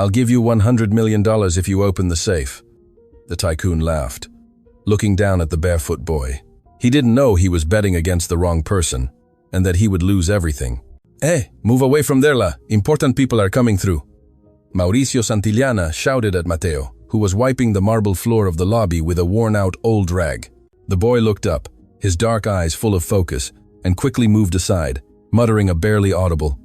I'll give you $100 million if you open the safe. The tycoon laughed, looking down at the barefoot boy. He didn't know he was betting against the wrong person, and that he would lose everything. Hey, move away from there, la. Important people are coming through. Mauricio Santillana shouted at Mateo, who was wiping the marble floor of the lobby with a worn-out old rag. The boy looked up, his dark eyes full of focus, and quickly moved aside, muttering a barely audible,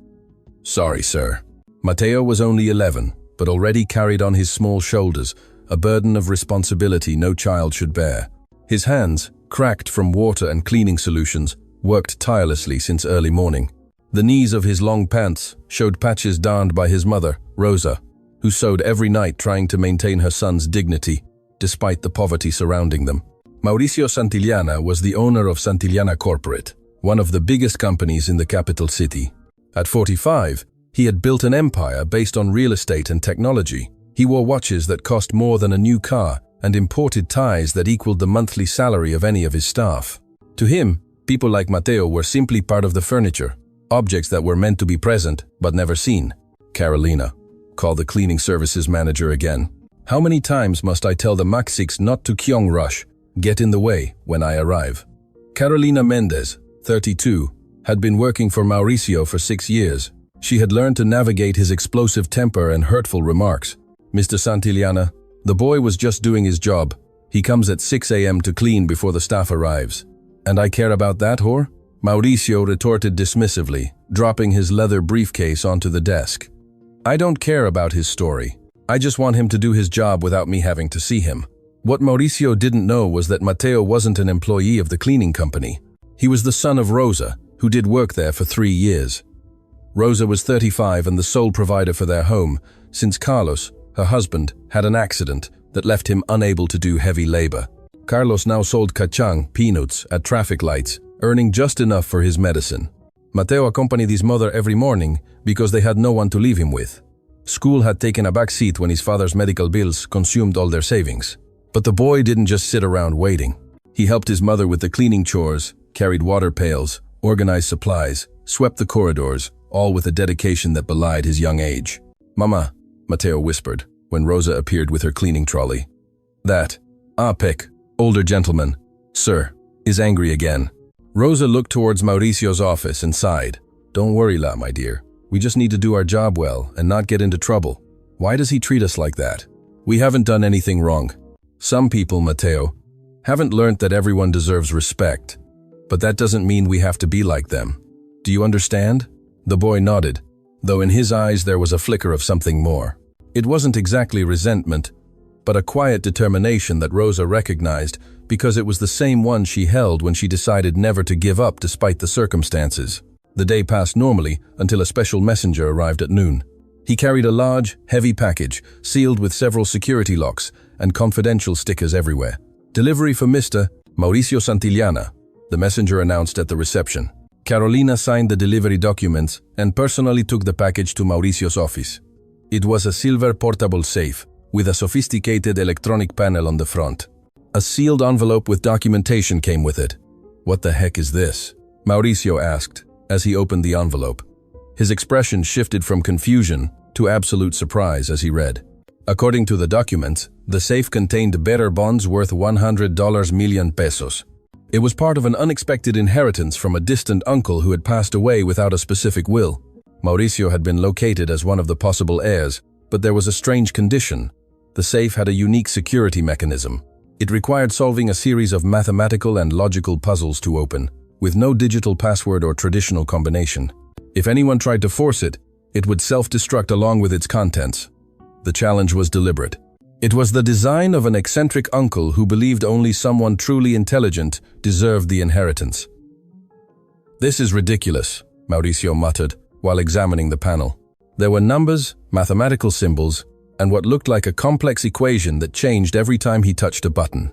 "Sorry, sir." Mateo was only 11, but already carried on his small shoulders a burden of responsibility no child should bear. His hands, cracked from water and cleaning solutions, worked tirelessly since early morning. The knees of his long pants showed patches darned by his mother, Rosa, who sewed every night trying to maintain her son's dignity, despite the poverty surrounding them. Mauricio Santillana was the owner of Santillana Corporate, one of the biggest companies in the capital city. At 45, he had built an empire based on real estate and technology. He wore watches that cost more than a new car and imported ties that equaled the monthly salary of any of his staff. To him, people like Mateo were simply part of the furniture, objects that were meant to be present but never seen. "Carolina," called the cleaning services manager again. "How many times must I tell the Maxics not to Kyong rush, get in the way when I arrive?" Carolina Mendez, 32, had been working for Mauricio for 6 years. She had learned to navigate his explosive temper and hurtful remarks. "Mr. Santillana, the boy was just doing his job. He comes at 6 a.m. to clean before the staff arrives." "And I care about that, whore?" Mauricio retorted dismissively, dropping his leather briefcase onto the desk. "I don't care about his story. I just want him to do his job without me having to see him." What Mauricio didn't know was that Mateo wasn't an employee of the cleaning company. He was the son of Rosa, who did work there for 3 years. Rosa was 35 and the sole provider for their home, since Carlos, her husband, had an accident that left him unable to do heavy labor. Carlos now sold kachang, peanuts, at traffic lights, earning just enough for his medicine. Mateo accompanied his mother every morning because they had no one to leave him with. School had taken a back seat when his father's medical bills consumed all their savings. But the boy didn't just sit around waiting. He helped his mother with the cleaning chores, carried water pails, organized supplies, swept the corridors, all with a dedication that belied his young age. "Mama," Mateo whispered, when Rosa appeared with her cleaning trolley. "That, Pek, older gentleman, sir, is angry again." Rosa looked towards Mauricio's office and sighed. "Don't worry, La, my dear. We just need to do our job well and not get into trouble. Why does he treat us like that? We haven't done anything wrong. Some people, Mateo, haven't learned that everyone deserves respect. But that doesn't mean we have to be like them. Do you understand?" The boy nodded, though in his eyes there was a flicker of something more. It wasn't exactly resentment, but a quiet determination that Rosa recognized because it was the same one she held when she decided never to give up despite the circumstances. The day passed normally until a special messenger arrived at noon. He carried a large, heavy package, sealed with several security locks and confidential stickers everywhere. "Delivery for Mr. Mauricio Santillana," the messenger announced at the reception. Carolina signed the delivery documents and personally took the package to Mauricio's office. It was a silver portable safe with a sophisticated electronic panel on the front. A sealed envelope with documentation came with it. "What the heck is this?" Mauricio asked as he opened the envelope. His expression shifted from confusion to absolute surprise as he read. According to the documents, the safe contained bearer bonds worth $100 million pesos. It was part of an unexpected inheritance from a distant uncle who had passed away without a specific will. Mauricio had been located as one of the possible heirs, but there was a strange condition. The safe had a unique security mechanism. It required solving a series of mathematical and logical puzzles to open, with no digital password or traditional combination. If anyone tried to force it, it would self-destruct along with its contents. The challenge was deliberate. It was the design of an eccentric uncle who believed only someone truly intelligent deserved the inheritance. "This is ridiculous," Mauricio muttered while examining the panel. There were numbers, mathematical symbols, and what looked like a complex equation that changed every time he touched a button.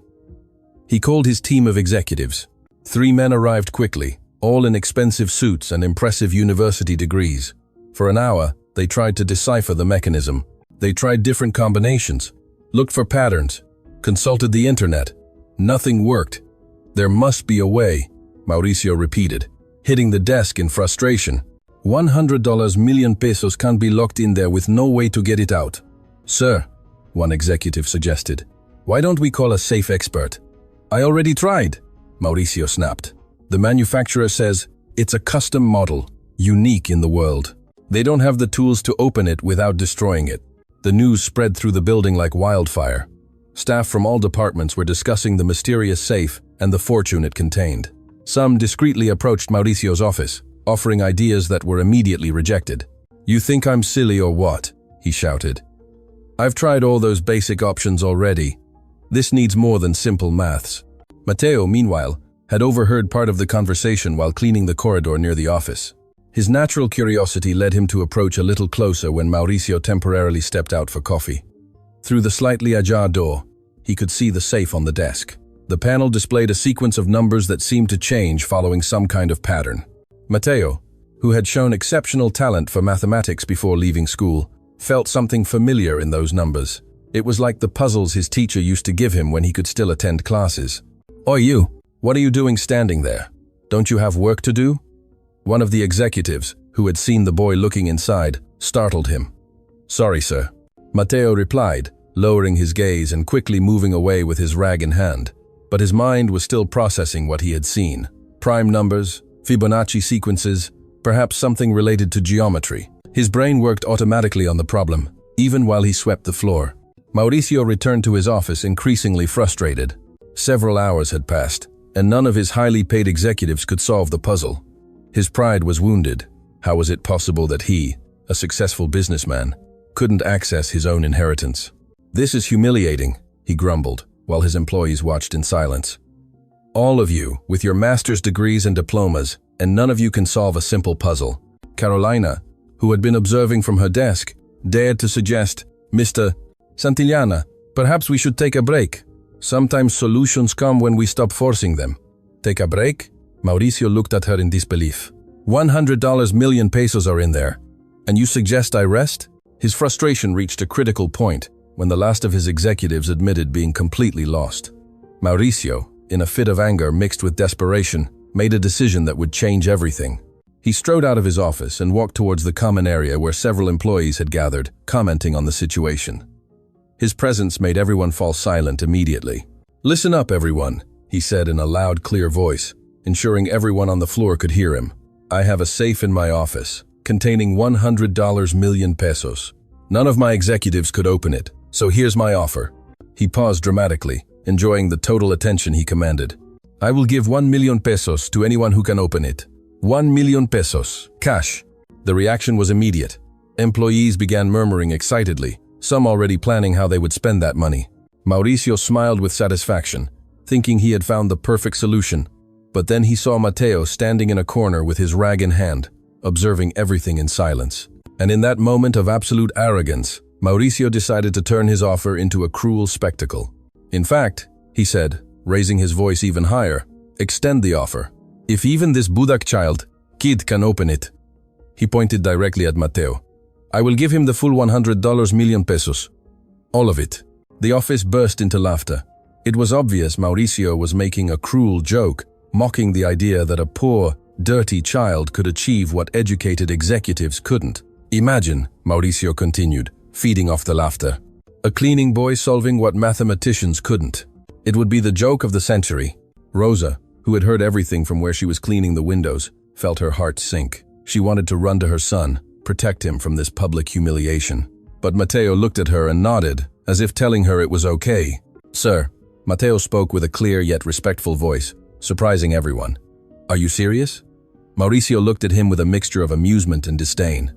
He called his team of executives. 3 men arrived quickly, all in expensive suits and impressive university degrees. For an hour, they tried to decipher the mechanism. They tried different combinations, looked for patterns, consulted the internet. Nothing worked. "There must be a way," Mauricio repeated, hitting the desk in frustration. $100 million pesos can't be locked in there with no way to get it out. Sir, one executive suggested, why don't we call a safe expert? I already tried, Mauricio snapped. The manufacturer says it's a custom model, unique in the world. They don't have the tools to open it without destroying it. The news spread through the building like wildfire. Staff from all departments were discussing the mysterious safe and the fortune it contained. Some discreetly approached Mauricio's office, offering ideas that were immediately rejected. You think I'm silly or what? He shouted. I've tried all those basic options already. This needs more than simple maths. Matteo, meanwhile, had overheard part of the conversation while cleaning the corridor near the office. His natural curiosity led him to approach a little closer when Mauricio temporarily stepped out for coffee. Through the slightly ajar door, he could see the safe on the desk. The panel displayed a sequence of numbers that seemed to change following some kind of pattern. Matteo, who had shown exceptional talent for mathematics before leaving school, felt something familiar in those numbers. It was like the puzzles his teacher used to give him when he could still attend classes. Oi you, what are you doing standing there? Don't you have work to do? One of the executives, who had seen the boy looking inside, startled him. Sorry, sir, Matteo replied, lowering his gaze and quickly moving away with his rag in hand. But his mind was still processing what he had seen. Prime numbers, Fibonacci sequences, perhaps something related to geometry. His brain worked automatically on the problem, even while he swept the floor. Mauricio returned to his office increasingly frustrated. Several hours had passed, and none of his highly paid executives could solve the puzzle. His pride was wounded. How was it possible that he, a successful businessman, couldn't access his own inheritance? This is humiliating, he grumbled, while his employees watched in silence. All of you, with your master's degrees and diplomas, and none of you can solve a simple puzzle. Carolina, who had been observing from her desk, dared to suggest, Mr. Santillana, perhaps we should take a break. Sometimes solutions come when we stop forcing them. Take a break? Mauricio looked at her in disbelief. $100 million pesos are in there, and you suggest I rest? His frustration reached a critical point when the last of his executives admitted being completely lost. Mauricio, in a fit of anger mixed with desperation, made a decision that would change everything. He strode out of his office and walked towards the common area where several employees had gathered, commenting on the situation. His presence made everyone fall silent immediately. Listen up, everyone, he said in a loud, clear voice, ensuring everyone on the floor could hear him. I have a safe in my office, containing $100 million pesos. None of my executives could open it, so here's my offer. He paused dramatically, enjoying the total attention he commanded. I will give 1 million pesos to anyone who can open it. 1 million pesos, cash. The reaction was immediate. Employees began murmuring excitedly, some already planning how they would spend that money. Mauricio smiled with satisfaction, thinking he had found the perfect solution. But then he saw Matteo standing in a corner with his rag in hand, observing everything in silence. And in that moment of absolute arrogance, Mauricio decided to turn his offer into a cruel spectacle. In fact, he said, raising his voice even higher, extend the offer. If even this Budak child, kid, can open it. He pointed directly at Matteo. I will give him the full $100 million pesos. All of it. The office burst into laughter. It was obvious Mauricio was making a cruel joke, mocking the idea that a poor, dirty child could achieve what educated executives couldn't. Imagine, Mauricio continued, feeding off the laughter. A cleaning boy solving what mathematicians couldn't. It would be the joke of the century. Rosa, who had heard everything from where she was cleaning the windows, felt her heart sink. She wanted to run to her son, protect him from this public humiliation. But Matteo looked at her and nodded, as if telling her it was okay. Sir, Matteo spoke with a clear yet respectful voice, surprising everyone. Are you serious? Mauricio looked at him with a mixture of amusement and disdain.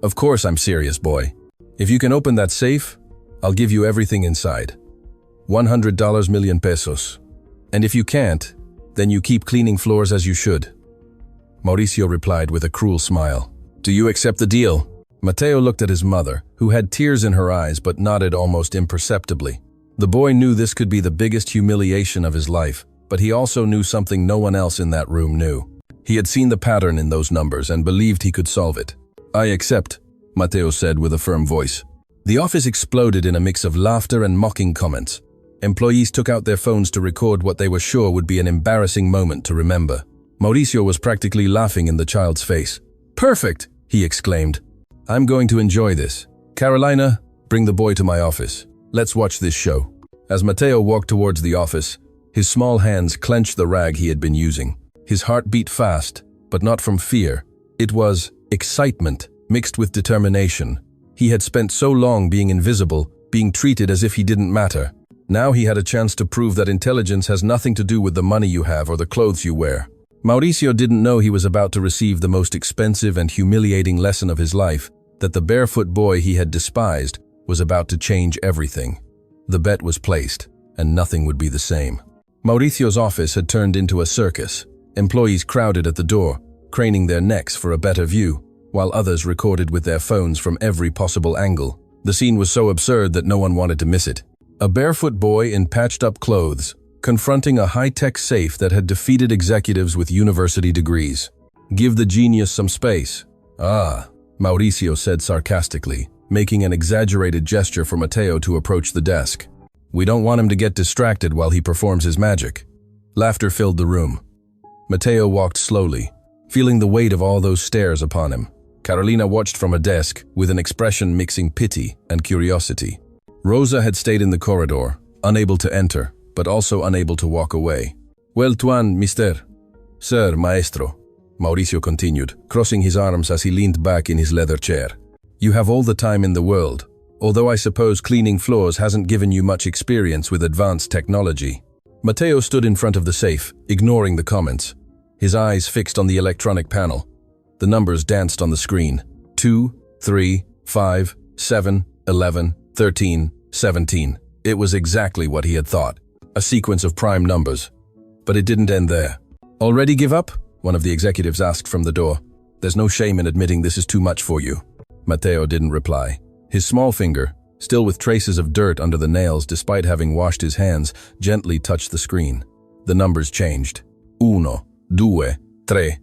Of course I'm serious, boy. If you can open that safe, I'll give you everything inside. $100 million pesos. And if you can't, then you keep cleaning floors as you should. Mauricio replied with a cruel smile. Do you accept the deal? Matteo looked at his mother, who had tears in her eyes but nodded almost imperceptibly. The boy knew this could be the biggest humiliation of his life, but he also knew something no one else in that room knew. He had seen the pattern in those numbers and believed he could solve it. I accept, Matteo said with a firm voice. The office exploded in a mix of laughter and mocking comments. Employees took out their phones to record what they were sure would be an embarrassing moment to remember. Mauricio was practically laughing in the child's face. Perfect, he exclaimed. I'm going to enjoy this. Carolina, Bring the boy to my office. Let's watch this show. As Matteo walked towards the office, his small hands clenched the rag he had been using. His heart beat fast, but not from fear. It was excitement mixed with determination. He had spent so long being invisible, being treated as if he didn't matter. Now he had a chance to prove that intelligence has nothing to do with the money you have or the clothes you wear. Mauricio didn't know he was about to receive the most expensive and humiliating lesson of his life, that the barefoot boy he had despised was about to change everything. The bet was placed, and nothing would be the same. Mauricio's office had turned into a circus. Employees crowded at the door, craning their necks for a better view, while others recorded with their phones from every possible angle. The scene was so absurd that no one wanted to miss it. A barefoot boy in patched-up clothes, confronting a high-tech safe that had defeated executives with university degrees. Give the genius some space. Ah, Mauricio said sarcastically, making an exaggerated gesture for Matteo to approach the desk. We don't want him to get distracted while he performs his magic. Laughter filled the room. Matteo walked slowly, feeling the weight of all those stares upon him. Carolina watched from a desk with an expression mixing pity and curiosity. Rosa had stayed in the corridor, unable to enter, but also unable to walk away. Well, Tuan, mister. Sir, maestro, Mauricio continued, crossing his arms as he leaned back in his leather chair. You have all the time in the world, although I suppose cleaning floors hasn't given you much experience with advanced technology. Matteo stood in front of the safe, ignoring the comments, his eyes fixed on the electronic panel. The numbers danced on the screen. 2, 3, 5, 7, 11, 13, 17. It was exactly what he had thought. A sequence of prime numbers. But it didn't end there. Already give up? One of the executives asked from the door. There's no shame in admitting this is too much for you. Matteo didn't reply. His small finger, still with traces of dirt under the nails despite having washed his hands, gently touched the screen. The numbers changed. 1, 2, 3,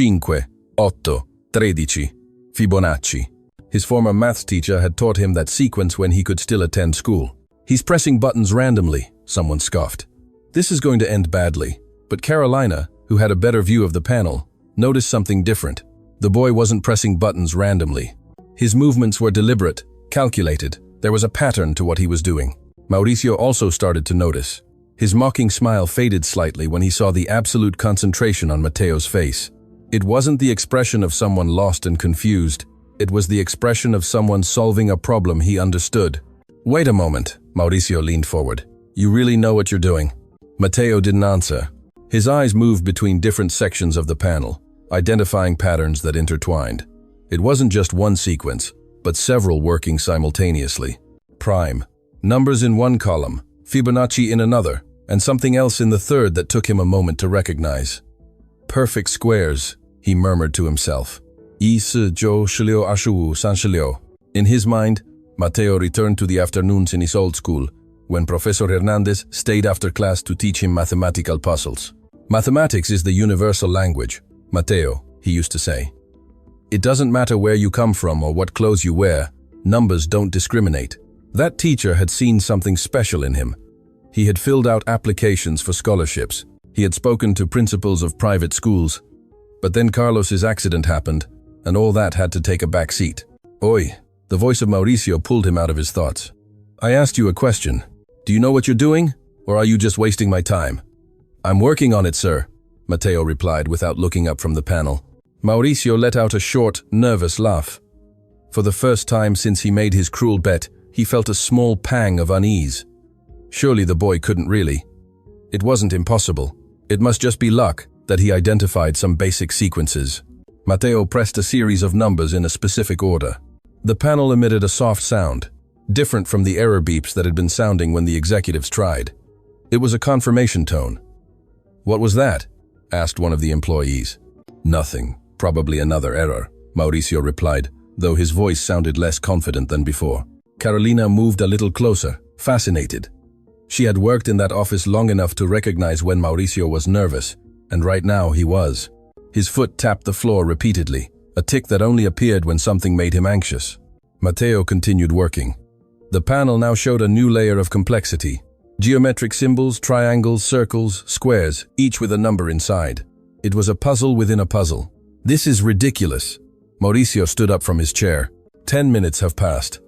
5, 8, 13. Fibonacci. His former maths teacher had taught him that sequence when he could still attend school. He's pressing buttons randomly, someone scoffed. This is going to end badly. But Carolina, who had a better view of the panel, noticed something different. The boy wasn't pressing buttons randomly. His movements were deliberate, calculated. There was a pattern to what he was doing. Mauricio also started to notice. His mocking smile faded slightly when he saw the absolute concentration on Matteo's face. It wasn't the expression of someone lost and confused. It was the expression of someone solving a problem he understood. Wait a moment, Mauricio leaned forward. You really know what you're doing? Matteo didn't answer. His eyes moved between different sections of the panel, identifying patterns that intertwined. It wasn't just one sequence, but several working simultaneously. Prime, numbers in one column, Fibonacci in another, and something else in the third that took him a moment to recognize. Perfect squares, he murmured to himself. In his mind, Matteo returned to the afternoons in his old school, when Professor Hernandez stayed after class to teach him mathematical puzzles. Mathematics is the universal language, Matteo, he used to say. It doesn't matter where you come from or what clothes you wear, numbers don't discriminate. That teacher had seen something special in him. He had filled out applications for scholarships. He had spoken to principals of private schools. But then Carlos's accident happened, and all that had to take a back seat. Oi, the voice of Mauricio pulled him out of his thoughts. I asked you a question. Do you know what you're doing, or are you just wasting my time? I'm working on it, sir, Matteo replied without looking up from the panel. Mauricio let out a short, nervous laugh. For the first time since he made his cruel bet, he felt a small pang of unease. Surely the boy couldn't really. It wasn't impossible. It must just be luck that he identified some basic sequences. Matteo pressed a series of numbers in a specific order. The panel emitted a soft sound, different from the error beeps that had been sounding when the executives tried. It was a confirmation tone. What was that? Asked one of the employees. Nothing. Probably another error, Mauricio replied, though his voice sounded less confident than before. Carolina moved a little closer, fascinated. She had worked in that office long enough to recognize when Mauricio was nervous, and right now he was. His foot tapped the floor repeatedly, a tick that only appeared when something made him anxious. Matteo continued working. The panel now showed a new layer of complexity. Geometric symbols, triangles, circles, squares, each with a number inside. It was a puzzle within a puzzle. This is ridiculous. Mauricio stood up from his chair. 10 minutes have passed.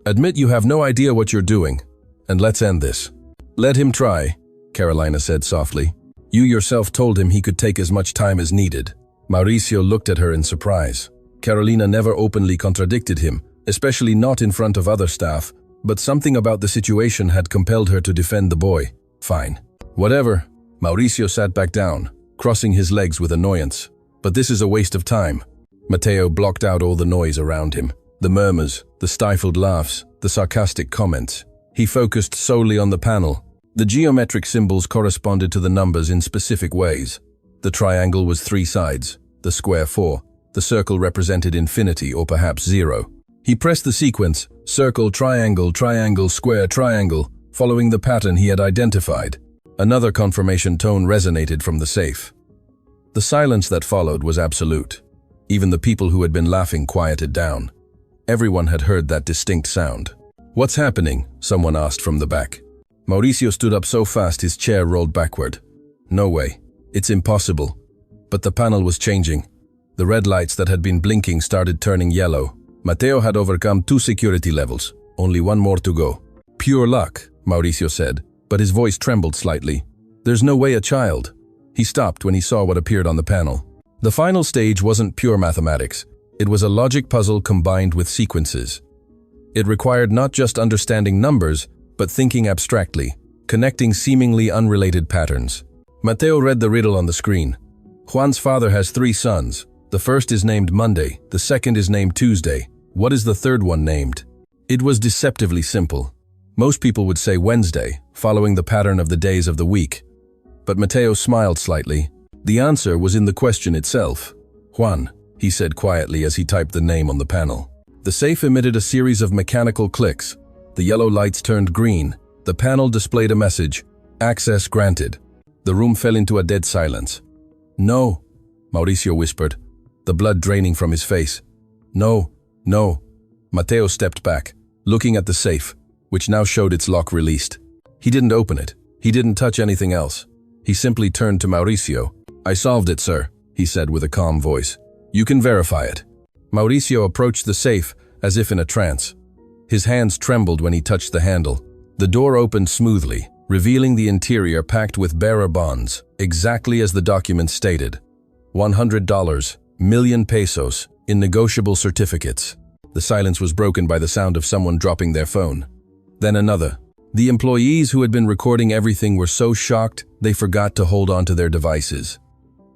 Admit you have no idea what you're doing, and let's end this. Let him try, Carolina said softly. You yourself told him he could take as much time as needed. Mauricio looked at her in surprise. Carolina never openly contradicted him, especially not in front of other staff, but something about the situation had compelled her to defend the boy. Fine. Whatever. Mauricio sat back down, crossing his legs with annoyance. But this is a waste of time. Mateo blocked out all the noise around him. The murmurs, the stifled laughs, the sarcastic comments. He focused solely on the panel. The geometric symbols corresponded to the numbers in specific ways. The triangle was 3 sides, the square 4. The circle represented infinity or perhaps 0. He pressed the sequence, circle, triangle, triangle, square, triangle, following the pattern he had identified. Another confirmation tone resonated from the safe. The silence that followed was absolute. Even the people who had been laughing quieted down. Everyone had heard that distinct sound. What's happening? Someone asked from the back. Mauricio stood up so fast his chair rolled backward. No way. It's impossible. But the panel was changing. The red lights that had been blinking started turning yellow. Mateo had overcome 2 security levels. Only 1 more to go. Pure luck, Mauricio said, but his voice trembled slightly. There's no way a child. He stopped when he saw what appeared on the panel. The final stage wasn't pure mathematics. It was a logic puzzle combined with sequences. It required not just understanding numbers, but thinking abstractly, connecting seemingly unrelated patterns. Mateo read the riddle on the screen. Juan's father has 3 sons. The first is named Monday, the second is named Tuesday. What is the third one named? It was deceptively simple. Most people would say Wednesday, following the pattern of the days of the week. But Mateo smiled slightly. The answer was in the question itself. Juan, he said quietly as he typed the name on the panel. The safe emitted a series of mechanical clicks. The yellow lights turned green. The panel displayed a message, access granted. The room fell into a dead silence. No, Mauricio whispered, the blood draining from his face. No, no. Mateo stepped back, looking at the safe, which now showed its lock released. He didn't open it. He didn't touch anything else. He simply turned to Mauricio. I solved it, sir, he said with a calm voice. You can verify it. Mauricio approached the safe as if in a trance. His hands trembled when he touched the handle. The door opened smoothly, revealing the interior packed with bearer bonds, exactly as the document stated. $100, million pesos, in negotiable certificates. The silence was broken by the sound of someone dropping their phone. Then another. The employees who had been recording everything were so shocked they forgot to hold on to their devices.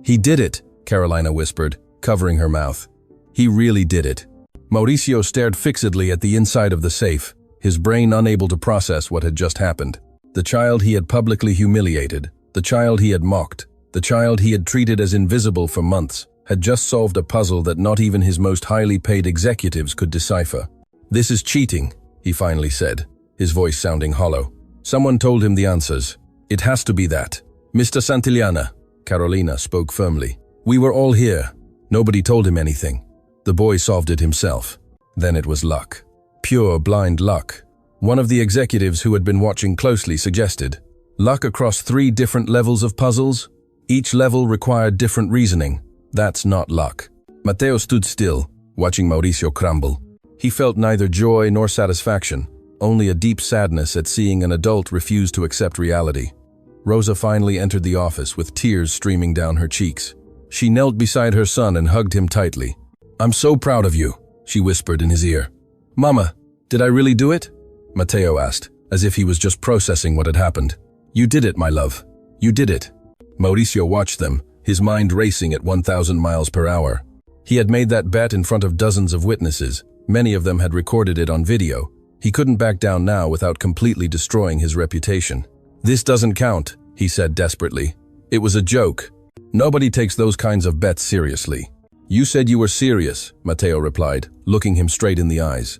He did it, Carolina whispered, covering her mouth. He really did it. Mauricio stared fixedly at the inside of the safe, his brain unable to process what had just happened. The child he had publicly humiliated, the child he had mocked, the child he had treated as invisible for months, had just solved a puzzle that not even his most highly paid executives could decipher. This is cheating, he finally said, his voice sounding hollow. Someone told him the answers. It has to be that. Mr. Santillana, Carolina spoke firmly. We were all here. Nobody told him anything. The boy solved it himself. Then it was luck. Pure, blind luck. One of the executives who had been watching closely suggested. Luck across 3 different levels of puzzles? Each level required different reasoning. That's not luck. Mateo stood still, watching Mauricio crumble. He felt neither joy nor satisfaction, only a deep sadness at seeing an adult refuse to accept reality. Rosa finally entered the office with tears streaming down her cheeks. She knelt beside her son and hugged him tightly. I'm so proud of you, she whispered in his ear. Mama, did I really do it? Mateo asked, as if he was just processing what had happened. You did it, my love. You did it. Mauricio watched them, his mind racing at 1,000 miles per hour. He had made that bet in front of dozens of witnesses. Many of them had recorded it on video. He couldn't back down now without completely destroying his reputation. This doesn't count, he said desperately. It was a joke. Nobody takes those kinds of bets seriously. You said you were serious, Mateo replied, looking him straight in the eyes.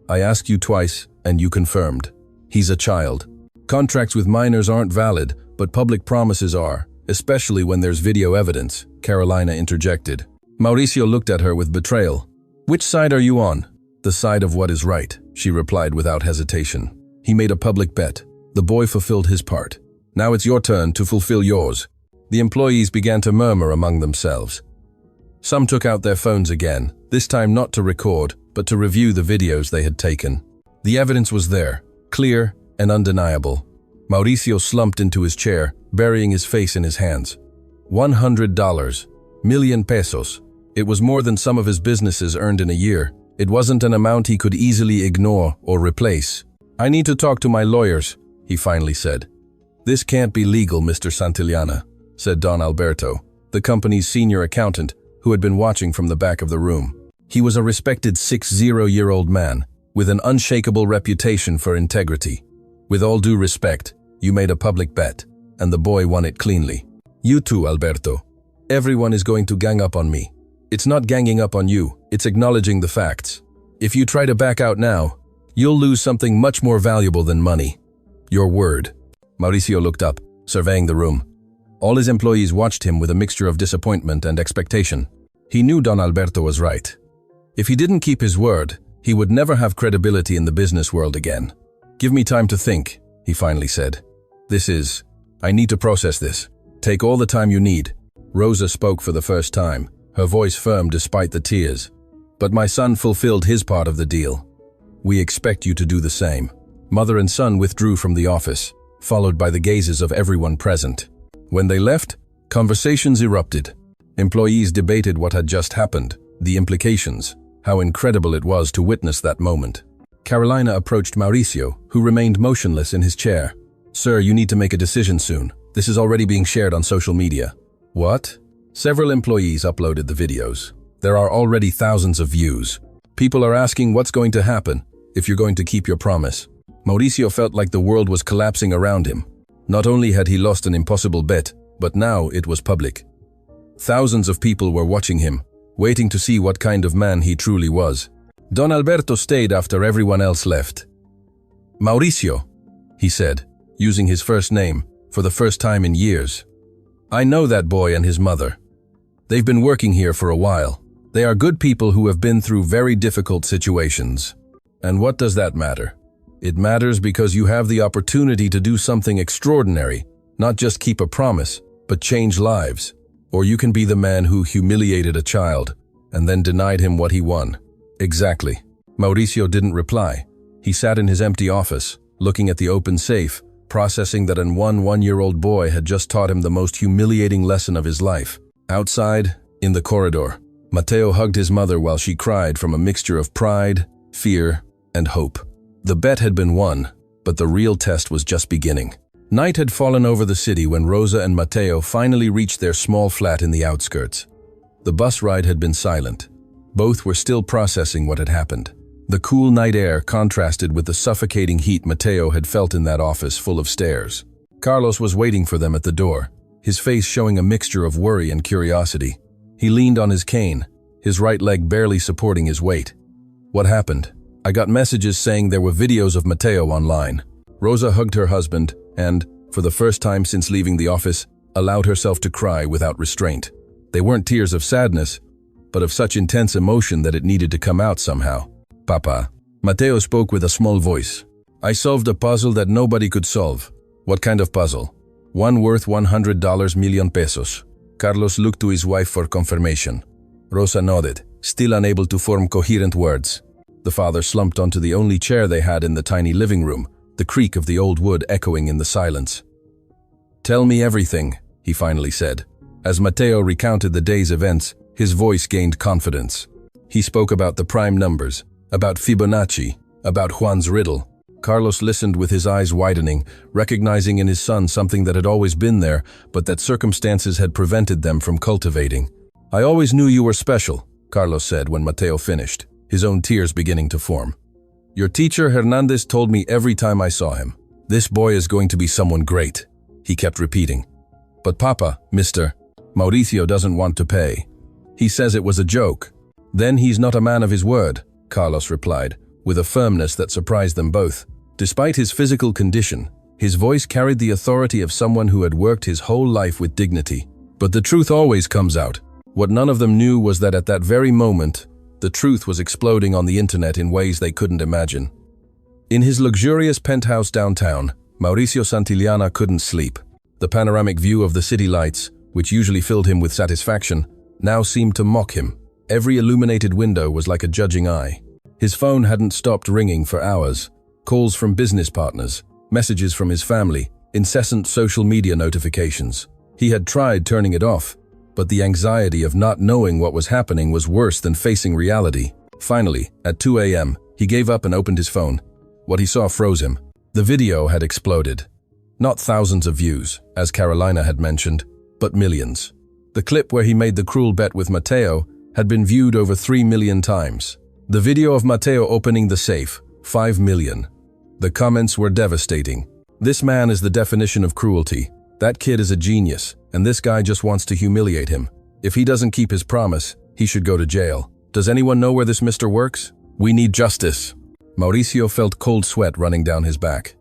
I asked you twice, and you confirmed. He's a child. Contracts with minors aren't valid, but public promises are, especially when there's video evidence, Carolina interjected. Mauricio looked at her with betrayal. Which side are you on? The side of what is right, she replied without hesitation. He made a public bet. The boy fulfilled his part. Now it's your turn to fulfill yours. The employees began to murmur among themselves. Some took out their phones again, this time not to record, but to review the videos they had taken. The evidence was there, clear and undeniable. Mauricio slumped into his chair, burying his face in his hands. $100 million pesos. It was more than some of his businesses earned in a year. It wasn't an amount he could easily ignore or replace. "I need to talk to my lawyers," he finally said. "This can't be legal, Mr. Santillana," said Don Alberto, the company's senior accountant, who had been watching from the back of the room. He was a respected 60-year-old man, with an unshakable reputation for integrity. "With all due respect, you made a public bet, and the boy won it cleanly. You too, Alberto. Everyone is going to gang up on me. It's not ganging up on you, it's acknowledging the facts. If you try to back out now, you'll lose something much more valuable than money. Your word." Mauricio looked up, surveying the room. All his employees watched him with a mixture of disappointment and expectation. He knew Don Alberto was right. If he didn't keep his word, he would never have credibility in the business world again. "Give me time to think," he finally said. I need to process this. Take all the time you need." Rosa spoke for the first time, her voice firm despite the tears. "But my son fulfilled his part of the deal. We expect you to do the same." Mother and son withdrew from the office, followed by the gazes of everyone present. When they left, conversations erupted. Employees debated what had just happened, the implications, how incredible it was to witness that moment. Carolina approached Mauricio, who remained motionless in his chair. "Sir, you need to make a decision soon. This is already being shared on social media." "What?" Several employees uploaded the videos. There are already thousands of views. People are asking what's going to happen, if you're going to keep your promise. Mauricio felt like the world was collapsing around him. Not only had he lost an impossible bet, but now it was public. Thousands of people were watching him, waiting to see what kind of man he truly was. Don Alberto stayed after everyone else left. "Mauricio," he said, using his first name for the first time in years. "I know that boy and his mother. They've been working here for a while. They are good people who have been through very difficult situations. And what does that matter? It matters because you have the opportunity to do something extraordinary, not just keep a promise, but change lives. Or you can be the man who humiliated a child and then denied him what he won." "Exactly." Mauricio didn't reply. He sat in his empty office, looking at the open safe, processing that an one-year-old boy had just taught him the most humiliating lesson of his life. Outside, in the corridor, Mateo hugged his mother while she cried from a mixture of pride, fear, and hope. The bet had been won, but the real test was just beginning. Night had fallen over the city when Rosa and Mateo finally reached their small flat in the outskirts. The bus ride had been silent. Both were still processing what had happened. The cool night air contrasted with the suffocating heat Mateo had felt in that office full of stairs. Carlos was waiting for them at the door, his face showing a mixture of worry and curiosity. He leaned on his cane, his right leg barely supporting his weight. "What happened?" "I got messages saying there were videos of Mateo online." Rosa hugged her husband and, for the first time since leaving the office, allowed herself to cry without restraint. They weren't tears of sadness, but of such intense emotion that it needed to come out somehow. "Papa." Mateo spoke with a small voice. "I solved a puzzle that nobody could solve." "What kind of puzzle?" "One worth $100 million pesos." Carlos looked to his wife for confirmation. Rosa nodded, still unable to form coherent words. The father slumped onto the only chair they had in the tiny living room, the creak of the old wood echoing in the silence. "Tell me everything," he finally said. As Mateo recounted the day's events, his voice gained confidence. He spoke about the prime numbers, about Fibonacci, about Juan's riddle. Carlos listened with his eyes widening, recognizing in his son something that had always been there, but that circumstances had prevented them from cultivating. "I always knew you were special," Carlos said when Mateo finished, his own tears beginning to form. "Your teacher Hernandez told me every time I saw him. This boy is going to be someone great," he kept repeating. "But Papa, Mr. Mauricio doesn't want to pay. He says it was a joke." "Then he's not a man of his word," Carlos replied, with a firmness that surprised them both. Despite his physical condition, his voice carried the authority of someone who had worked his whole life with dignity. But the truth always comes out. What none of them knew was that at that very moment, the truth was exploding on the internet in ways they couldn't imagine. In his luxurious penthouse downtown, Mauricio Santillana couldn't sleep. The panoramic view of the city lights, which usually filled him with satisfaction, now seemed to mock him. Every illuminated window was like a judging eye. His phone hadn't stopped ringing for hours, calls from business partners, messages from his family, incessant social media notifications. He had tried turning it off, but the anxiety of not knowing what was happening was worse than facing reality. Finally, at 2 a.m., he gave up and opened his phone. What he saw froze him. The video had exploded. Not thousands of views, as Carolina had mentioned, but millions. The clip where he made the cruel bet with Matteo had been viewed over 3 million times. The video of Matteo opening the safe, 5 million. The comments were devastating. This man is the definition of cruelty. That kid is a genius, and this guy just wants to humiliate him. If he doesn't keep his promise, he should go to jail. Does anyone know where this mister works? We need justice. Mauricio felt cold sweat running down his back.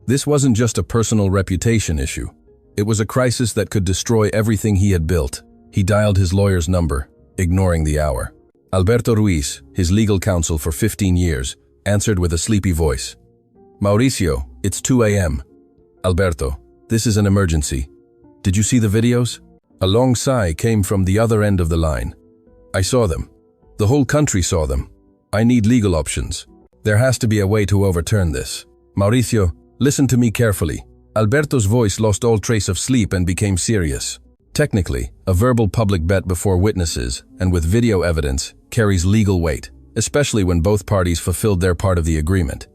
This wasn't just a personal reputation issue. It was a crisis that could destroy everything he had built. He dialed his lawyer's number, ignoring the hour. Alberto Ruiz, his legal counsel for 15 years, answered with a sleepy voice. Mauricio, it's 2 a.m. Alberto, this is an emergency. Did you see the videos? A long sigh came from the other end of the line. I saw them. The whole country saw them. I need legal options. There has to be a way to overturn this. Mauricio, listen to me carefully. Alberto's voice lost all trace of sleep and became serious. Technically, a verbal public bet before witnesses and with video evidence carries legal weight, especially when both parties fulfilled their part of the agreement.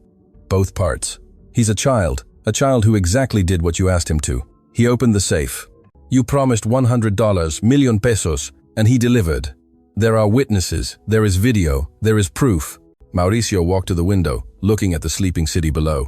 Both parts. He's a child who exactly did what you asked him to. He opened the safe. You promised $100 million pesos, and he delivered. There are witnesses, there is video, there is proof. Mauricio walked to the window, looking at the sleeping city below.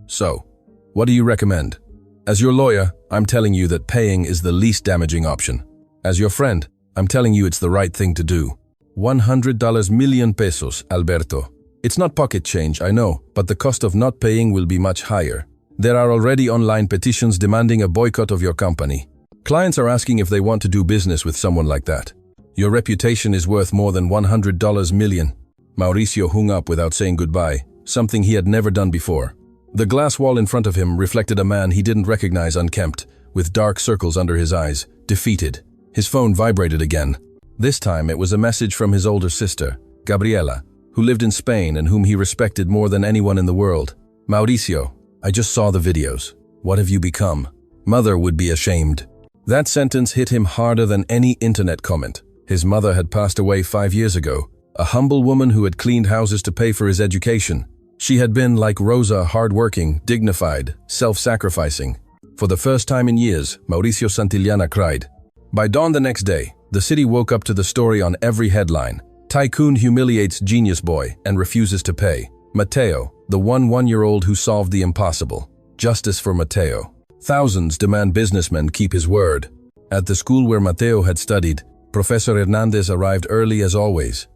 So, what do you recommend? As your lawyer, I'm telling you that paying is the least damaging option. As your friend, I'm telling you it's the right thing to do. $100 million pesos, Alberto. It's not pocket change, I know, but the cost of not paying will be much higher. There are already online petitions demanding a boycott of your company. Clients are asking if they want to do business with someone like that. Your reputation is worth more than $100 million. Mauricio hung up without saying goodbye, something he had never done before. The glass wall in front of him reflected a man he didn't recognize, unkempt, with dark circles under his eyes, defeated. His phone vibrated again. This time it was a message from his older sister, Gabriela, who lived in Spain and whom he respected more than anyone in the world. Mauricio, I just saw the videos. What have you become? Mother would be ashamed. That sentence hit him harder than any internet comment. His mother had passed away 5 years ago, a humble woman who had cleaned houses to pay for his education. She had been, like Rosa, hardworking, dignified, self-sacrificing. For the first time in years, Mauricio Santillana cried. By dawn the next day, the city woke up to the story on every headline. Tycoon humiliates genius boy and refuses to pay. Matteo, the one-year-old who solved the impossible. Justice for Matteo. Thousands demand businessmen keep his word. At the school where Matteo had studied, Professor Hernandez arrived early as always.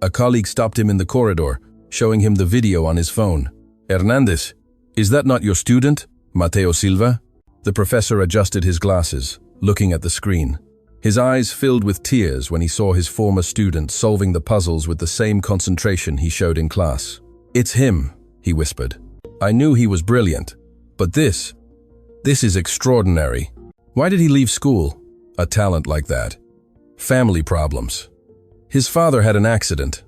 A colleague stopped him in the corridor, showing him the video on his phone. Hernandez, is that not your student, Matteo Silva? The professor adjusted his glasses, looking at the screen. His eyes filled with tears when he saw his former student solving the puzzles with the same concentration he showed in class. It's him, he whispered. I knew he was brilliant, but this is extraordinary. Why did he leave school? A talent like that. Family problems. His father had an accident.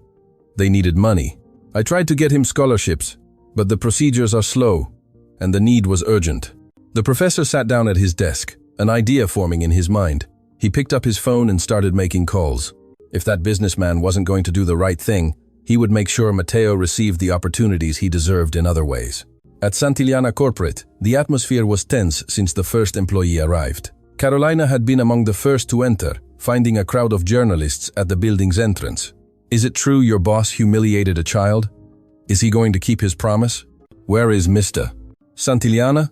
They needed money. I tried to get him scholarships, but the procedures are slow, and the need was urgent. The professor sat down at his desk, an idea forming in his mind. He picked up his phone and started making calls. If that businessman wasn't going to do the right thing, he would make sure Matteo received the opportunities he deserved in other ways. At Santillana Corporate, the atmosphere was tense since the first employee arrived. Carolina had been among the first to enter, finding a crowd of journalists at the building's entrance. Is it true your boss humiliated a child? Is he going to keep his promise? Where is Mr. Santillana?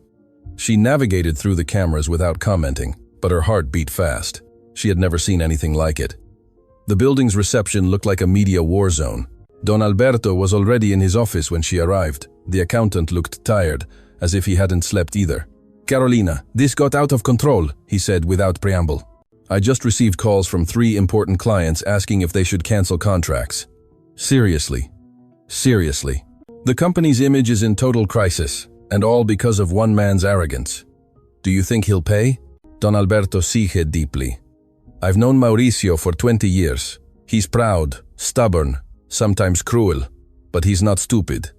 She navigated through the cameras without commenting, but her heart beat fast. She had never seen anything like it. The building's reception looked like a media war zone. Don Alberto was already in his office when she arrived. The accountant looked tired, as if he hadn't slept either. Carolina, this got out of control, he said without preamble. I just received calls from 3 important clients asking if they should cancel contracts. Seriously. Seriously. The company's image is in total crisis, and all because of one man's arrogance. Do you think he'll pay? Don Alberto sighed deeply. I've known Mauricio for 20 years. He's proud, stubborn, sometimes cruel, but he's not stupid.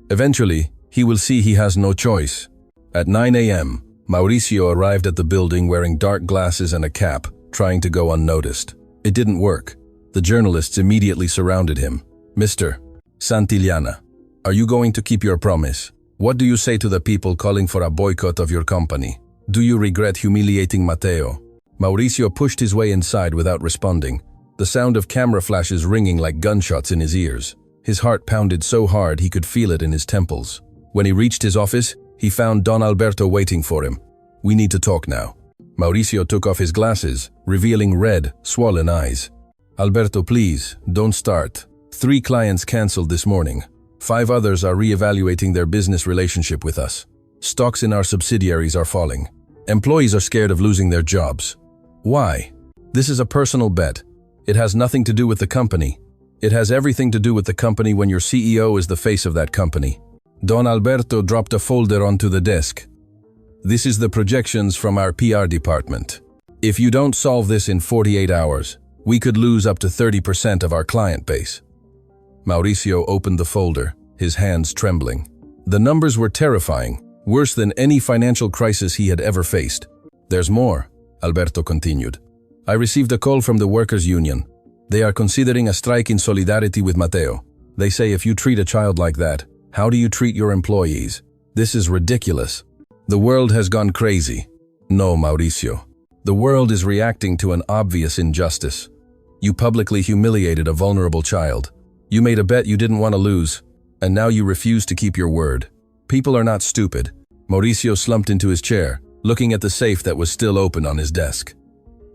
Eventually, he will see he has no choice. At 9 a.m., Mauricio arrived at the building wearing dark glasses and a cap, trying to go unnoticed. It didn't work. The journalists immediately surrounded him. Mr. Santillana, are you going to keep your promise? What do you say to the people calling for a boycott of your company? Do you regret humiliating Matteo? Mauricio pushed his way inside without responding, the sound of camera flashes ringing like gunshots in his ears. His heart pounded so hard he could feel it in his temples. When he reached his office, he found Don Alberto waiting for him. We need to talk now. Mauricio took off his glasses, revealing red, swollen eyes. Alberto, please, don't start. 3 clients canceled this morning. 5 others are re-evaluating their business relationship with us. Stocks in our subsidiaries are falling. Employees are scared of losing their jobs. Why? This is a personal bet. It has nothing to do with the company. It has everything to do with the company when your CEO is the face of that company. Don Alberto dropped a folder onto the desk. This is the projections from our PR department. If you don't solve this in 48 hours, we could lose up to 30% of our client base. Mauricio opened the folder, his hands trembling. The numbers were terrifying, worse than any financial crisis he had ever faced. There's more, Alberto continued. I received a call from the workers' union. They are considering a strike in solidarity with Matteo. They say if you treat a child like that, how do you treat your employees? This is ridiculous. The world has gone crazy. No, Mauricio. The world is reacting to an obvious injustice. You publicly humiliated a vulnerable child. You made a bet you didn't want to lose, and now you refuse to keep your word. People are not stupid. Mauricio slumped into his chair, looking at the safe that was still open on his desk.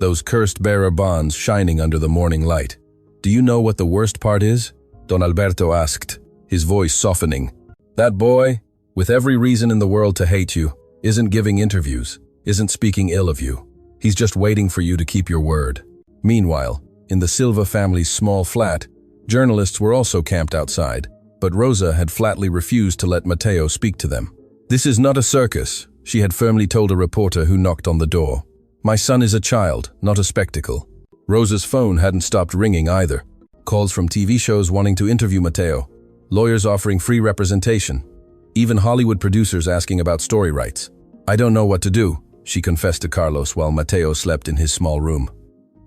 Those cursed bearer bonds shining under the morning light. Do you know what the worst part is? Don Alberto asked, his voice softening. That boy, with every reason in the world to hate you, isn't giving interviews, isn't speaking ill of you. He's just waiting for you to keep your word. Meanwhile, in the Silva family's small flat, journalists were also camped outside, but Rosa had flatly refused to let Matteo speak to them. This is not a circus, she had firmly told a reporter who knocked on the door. My son is a child, not a spectacle. Rosa's phone hadn't stopped ringing either. Calls from TV shows wanting to interview Matteo, lawyers offering free representation, even Hollywood producers asking about story rights. I don't know what to do, she confessed to Carlos while Matteo slept in his small room.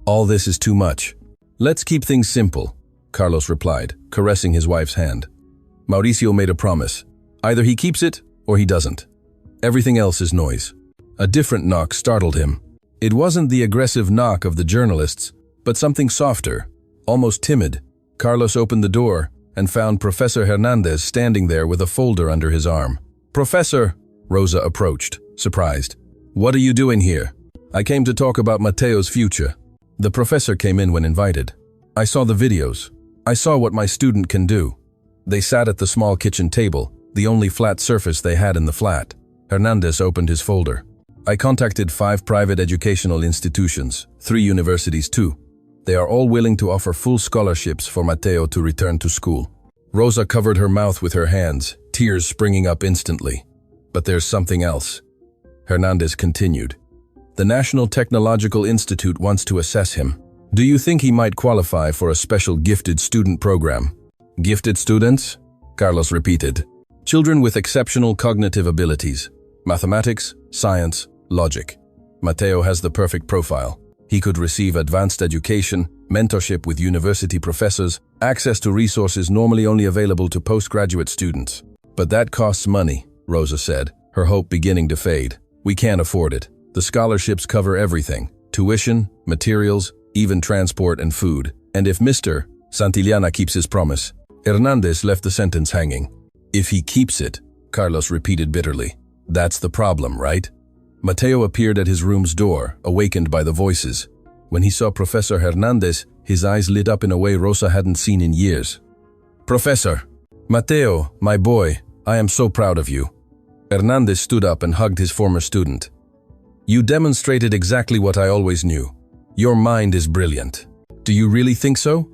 All this is too much. Let's keep things simple, Carlos replied, caressing his wife's hand. Mauricio made a promise. Either he keeps it or he doesn't. Everything else is noise. A different knock startled him. It wasn't the aggressive knock of the journalists, but something softer, almost timid. Carlos opened the door and found Professor Hernandez standing there with a folder under his arm. Professor, Rosa approached, surprised. What are you doing here? I came to talk about Matteo's future. The professor came in when invited. I saw the videos. I saw what my student can do. They sat at the small kitchen table, the only flat surface they had in the flat. Hernandez opened his folder. I contacted 5 private educational institutions, 3 universities too. They are all willing to offer full scholarships for Matteo to return to school. Rosa covered her mouth with her hands, tears springing up instantly. But there's something else. Hernandez continued. The National Technological Institute wants to assess him. Do you think he might qualify for a special gifted student program? Gifted students? Carlos repeated. Children with exceptional cognitive abilities. Mathematics, science, logic. Matteo has the perfect profile. He could receive advanced education, mentorship with university professors, access to resources normally only available to postgraduate students. But that costs money, Rosa said, her hope beginning to fade. We can't afford it. The scholarships cover everything. Tuition, materials, even transport and food. And if Mr. Santillana keeps his promise. Hernandez left the sentence hanging. If he keeps it, Carlos repeated bitterly. That's the problem, right? Matteo appeared at his room's door, awakened by the voices. When he saw Professor Hernandez, his eyes lit up in a way Rosa hadn't seen in years. Professor, Matteo, my boy, I am so proud of you. Hernandez stood up and hugged his former student. You demonstrated exactly what I always knew. Your mind is brilliant. Do you really think so?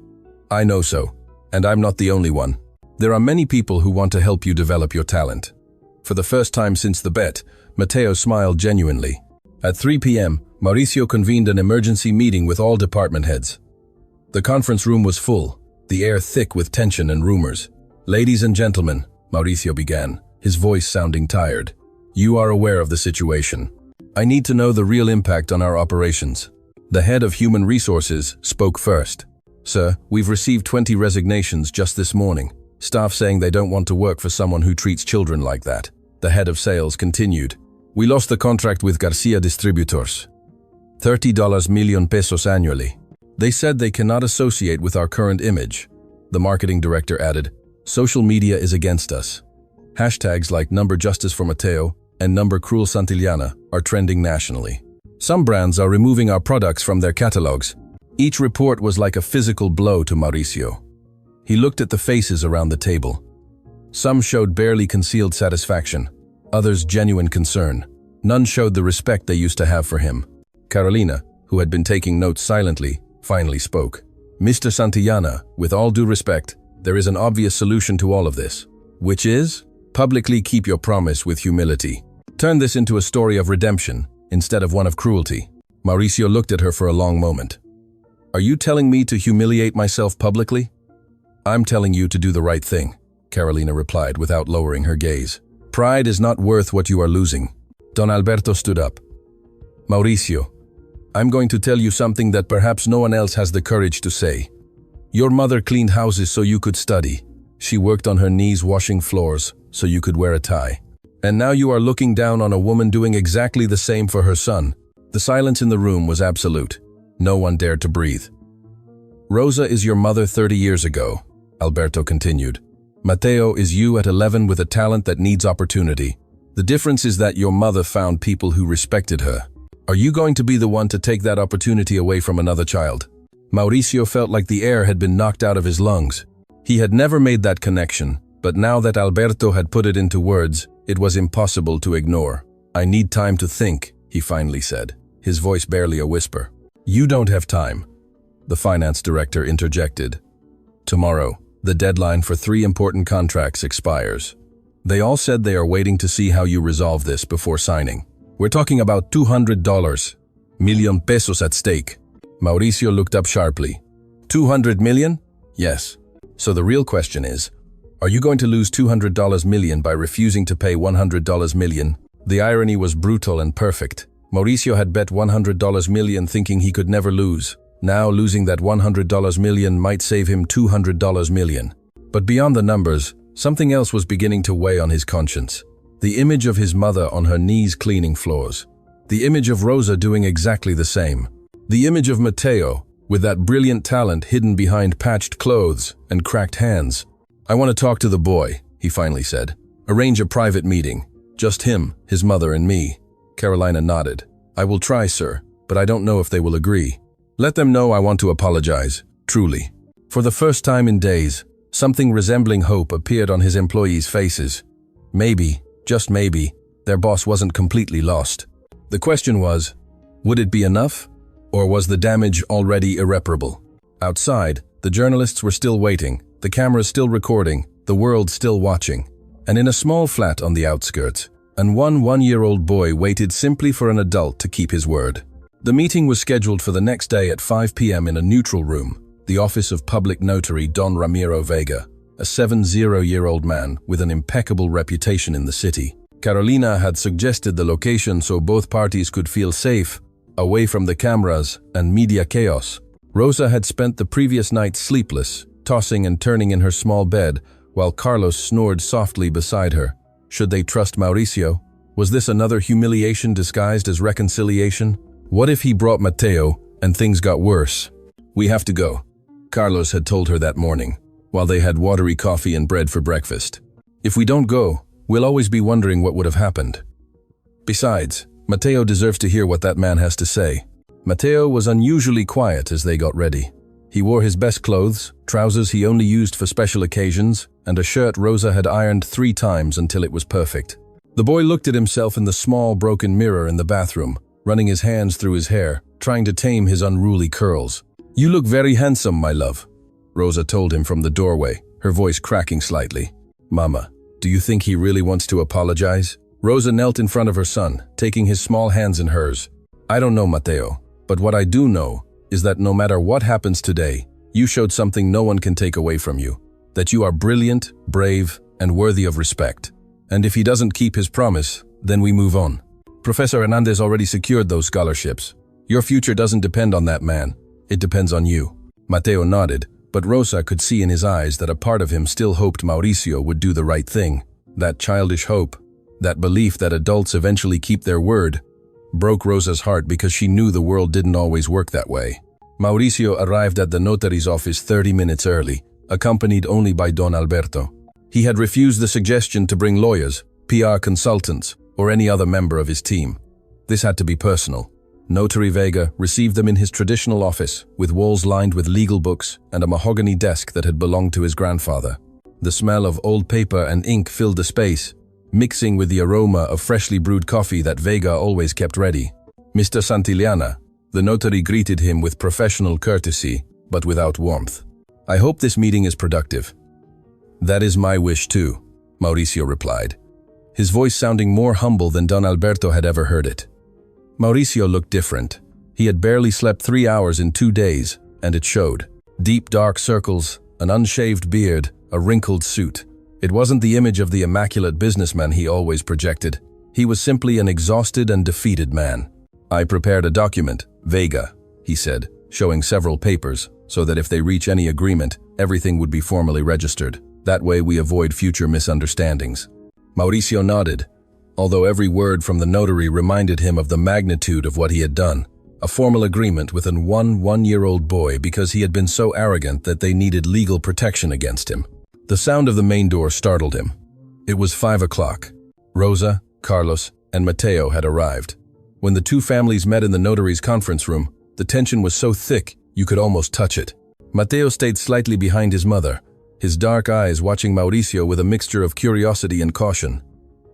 I know so, and I'm not the only one. There are many people who want to help you develop your talent. For the first time since the bet, Matteo smiled genuinely. At 3 p.m., Mauricio convened an emergency meeting with all department heads. The conference room was full, the air thick with tension and rumors. Ladies and gentlemen, Mauricio began, his voice sounding tired. "You are aware of the situation. I need to know the real impact on our operations." The head of human resources spoke first. "Sir, we've received 20 resignations just this morning. Staff saying they don't want to work for someone who treats children like that." The head of sales continued. "We lost the contract with Garcia Distributors. $30 million pesos annually. They said they cannot associate with our current image." The marketing director added, "Social media is against us. Hashtags like number justice for Mateo and number cruel Santillana are trending nationally. Some brands are removing our products from their catalogs." Each report was like a physical blow to Mauricio. He looked at the faces around the table. Some showed barely concealed satisfaction, others genuine concern. None showed the respect they used to have for him. Carolina, who had been taking notes silently, finally spoke. "Mr. Santillana, with all due respect, there is an obvious solution to all of this, which is, publicly keep your promise with humility. Turn this into a story of redemption instead of one of cruelty." Mauricio looked at her for a long moment. "Are you telling me to humiliate myself publicly?" "I'm telling you to do the right thing," Carolina replied without lowering her gaze. "Pride is not worth what you are losing." Don Alberto stood up. "Mauricio, I'm going to tell you something that perhaps no one else has the courage to say. Your mother cleaned houses so you could study. She worked on her knees washing floors so you could wear a tie. And now you are looking down on a woman doing exactly the same for her son." The silence in the room was absolute. No one dared to breathe. "Rosa is your mother 30 years ago," Alberto continued. "Mateo is you at 11 with a talent that needs opportunity. The difference is that your mother found people who respected her. Are you going to be the one to take that opportunity away from another child?" Mauricio felt like the air had been knocked out of his lungs. He had never made that connection, but now that Alberto had put it into words, it was impossible to ignore. "I need time to think," he finally said, his voice barely a whisper. "You don't have time," the finance director interjected. "Tomorrow, the deadline for 3 important contracts expires. They all said they are waiting to see how you resolve this before signing. We're talking about $200 million pesos at stake." Mauricio looked up sharply. 200 million? Yes. So the real question is, are you going to lose $200 million by refusing to pay $100 million? The irony was brutal and perfect. Mauricio had bet $100 million thinking he could never lose. Now losing that $100 million might save him $200 million. But beyond the numbers, something else was beginning to weigh on his conscience. The image of his mother on her knees cleaning floors. The image of Rosa doing exactly the same. The image of Mateo, with that brilliant talent hidden behind patched clothes and cracked hands. "I want to talk to the boy," he finally said. "Arrange a private meeting. Just him, his mother, and me." Carolina nodded. "I will try, sir, but I don't know if they will agree. Let them know I want to apologize, truly." For the first time in days, something resembling hope appeared on his employees' faces. Maybe, just maybe, their boss wasn't completely lost. The question was, would it be enough? Or was the damage already irreparable? Outside, the journalists were still waiting, the cameras still recording, the world still watching. And in a small flat on the outskirts, an one-year-old boy waited simply for an adult to keep his word. The meeting was scheduled for the next day at 5 p.m. in a neutral room, the office of public notary Don Ramiro Vega, a 70-year-old man with an impeccable reputation in the city. Carolina had suggested the location so both parties could feel safe, away from the cameras and media chaos. Rosa had spent the previous night sleepless, tossing and turning in her small bed, while Carlos snored softly beside her. Should they trust Mauricio? Was this another humiliation disguised as reconciliation? What if he brought Mateo and things got worse? "We have to go," Carlos had told her that morning, while they had watery coffee and bread for breakfast. "If we don't go, we'll always be wondering what would have happened. Besides, Mateo deserves to hear what that man has to say." Mateo was unusually quiet as they got ready. He wore his best clothes, trousers he only used for special occasions, and a shirt Rosa had ironed 3 times until it was perfect. The boy looked at himself in the small broken mirror in the bathroom, running his hands through his hair, trying to tame his unruly curls. "You look very handsome, my love," Rosa told him from the doorway, her voice cracking slightly. "Mama, do you think he really wants to apologize?" Rosa knelt in front of her son, taking his small hands in hers. "I don't know, Mateo, but what I do know is that no matter what happens today, you showed something no one can take away from you. That you are brilliant, brave, and worthy of respect. And if he doesn't keep his promise, then we move on. Professor Hernandez already secured those scholarships. Your future doesn't depend on that man. It depends on you." Mateo nodded, but Rosa could see in his eyes that a part of him still hoped Mauricio would do the right thing. That childish hope, that belief that adults eventually keep their word, broke Rosa's heart because she knew the world didn't always work that way. Mauricio arrived at the notary's office 30 minutes early, accompanied only by Don Alberto. He had refused the suggestion to bring lawyers, PR consultants, or any other member of his team. This had to be personal. Notary Vega received them in his traditional office, with walls lined with legal books and a mahogany desk that had belonged to his grandfather. The smell of old paper and ink filled the space, mixing with the aroma of freshly brewed coffee that Vega always kept ready. "Mr. Santillana," the notary greeted him with professional courtesy, but without warmth. "I hope this meeting is productive." "That is my wish too," Mauricio replied, his voice sounding more humble than Don Alberto had ever heard it. Mauricio looked different. He had barely slept 3 hours in 2 days, and it showed. Deep dark circles, an unshaved beard, a wrinkled suit. It wasn't the image of the immaculate businessman he always projected. He was simply an exhausted and defeated man. "I prepared a document, Vega," he said, showing several papers, so that if they reach any agreement, everything would be formally registered. That way we avoid future misunderstandings. Mauricio nodded, although every word from the notary reminded him of the magnitude of what he had done. A formal agreement with an one-year-old boy because he had been so arrogant that they needed legal protection against him. The sound of the main door startled him. It was 5 o'clock. Rosa, Carlos, and Mateo had arrived. When the two families met in the notary's conference room, the tension was so thick you could almost touch it. Mateo stayed slightly behind his mother, his dark eyes watching Mauricio with a mixture of curiosity and caution.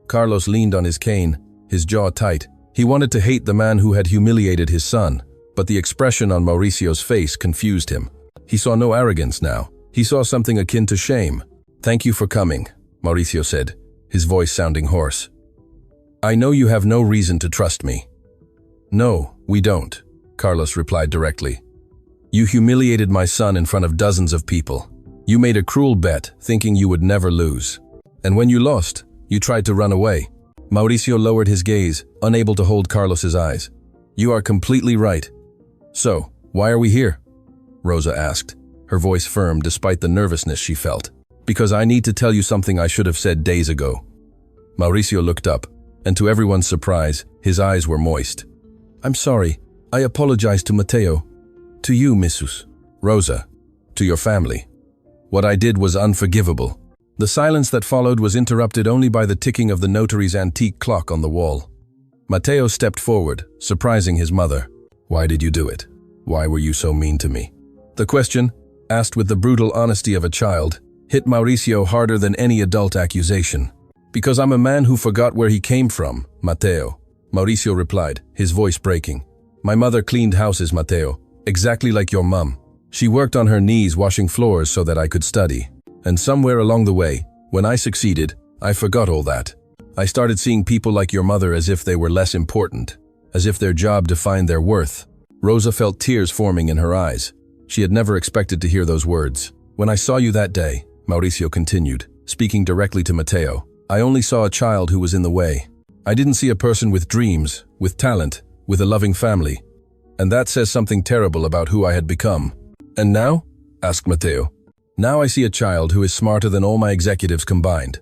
Carlos leaned on his cane, his jaw tight. He wanted to hate the man who had humiliated his son, but the expression on Mauricio's face confused him. He saw no arrogance now. He saw something akin to shame. "Thank you for coming," Mauricio said, his voice sounding hoarse. "I know you have no reason to trust me." "No, we don't," Carlos replied directly. "You humiliated my son in front of dozens of people. You made a cruel bet, thinking you would never lose. And when you lost, you tried to run away." Mauricio lowered his gaze, unable to hold Carlos's eyes. "You are completely right. So, why are we here?" Rosa asked, her voice firm despite the nervousness she felt. "Because I need to tell you something I should have said days ago." Mauricio looked up, and to everyone's surprise, his eyes were moist. "I'm sorry. I apologize to Mateo. To you, Missus." "Rosa, to your family. What I did was unforgivable." The silence that followed was interrupted only by the ticking of the notary's antique clock on the wall. Mateo stepped forward, surprising his mother. "Why did you do it? Why were you so mean to me?" The question, asked with the brutal honesty of a child, hit Mauricio harder than any adult accusation. "Because I'm a man who forgot where he came from, Mateo," Mauricio replied, his voice breaking. "My mother cleaned houses, Mateo, exactly like your mum. She worked on her knees washing floors so that I could study. And somewhere along the way, when I succeeded, I forgot all that. I started seeing people like your mother as if they were less important, as if their job defined their worth." Rosa felt tears forming in her eyes. She had never expected to hear those words. "When I saw you that day," Mauricio continued, speaking directly to Mateo, "I only saw a child who was in the way. I didn't see a person with dreams, with talent, with a loving family. And that says something terrible about who I had become." "And now?" asked Mateo. "Now I see a child who is smarter than all my executives combined.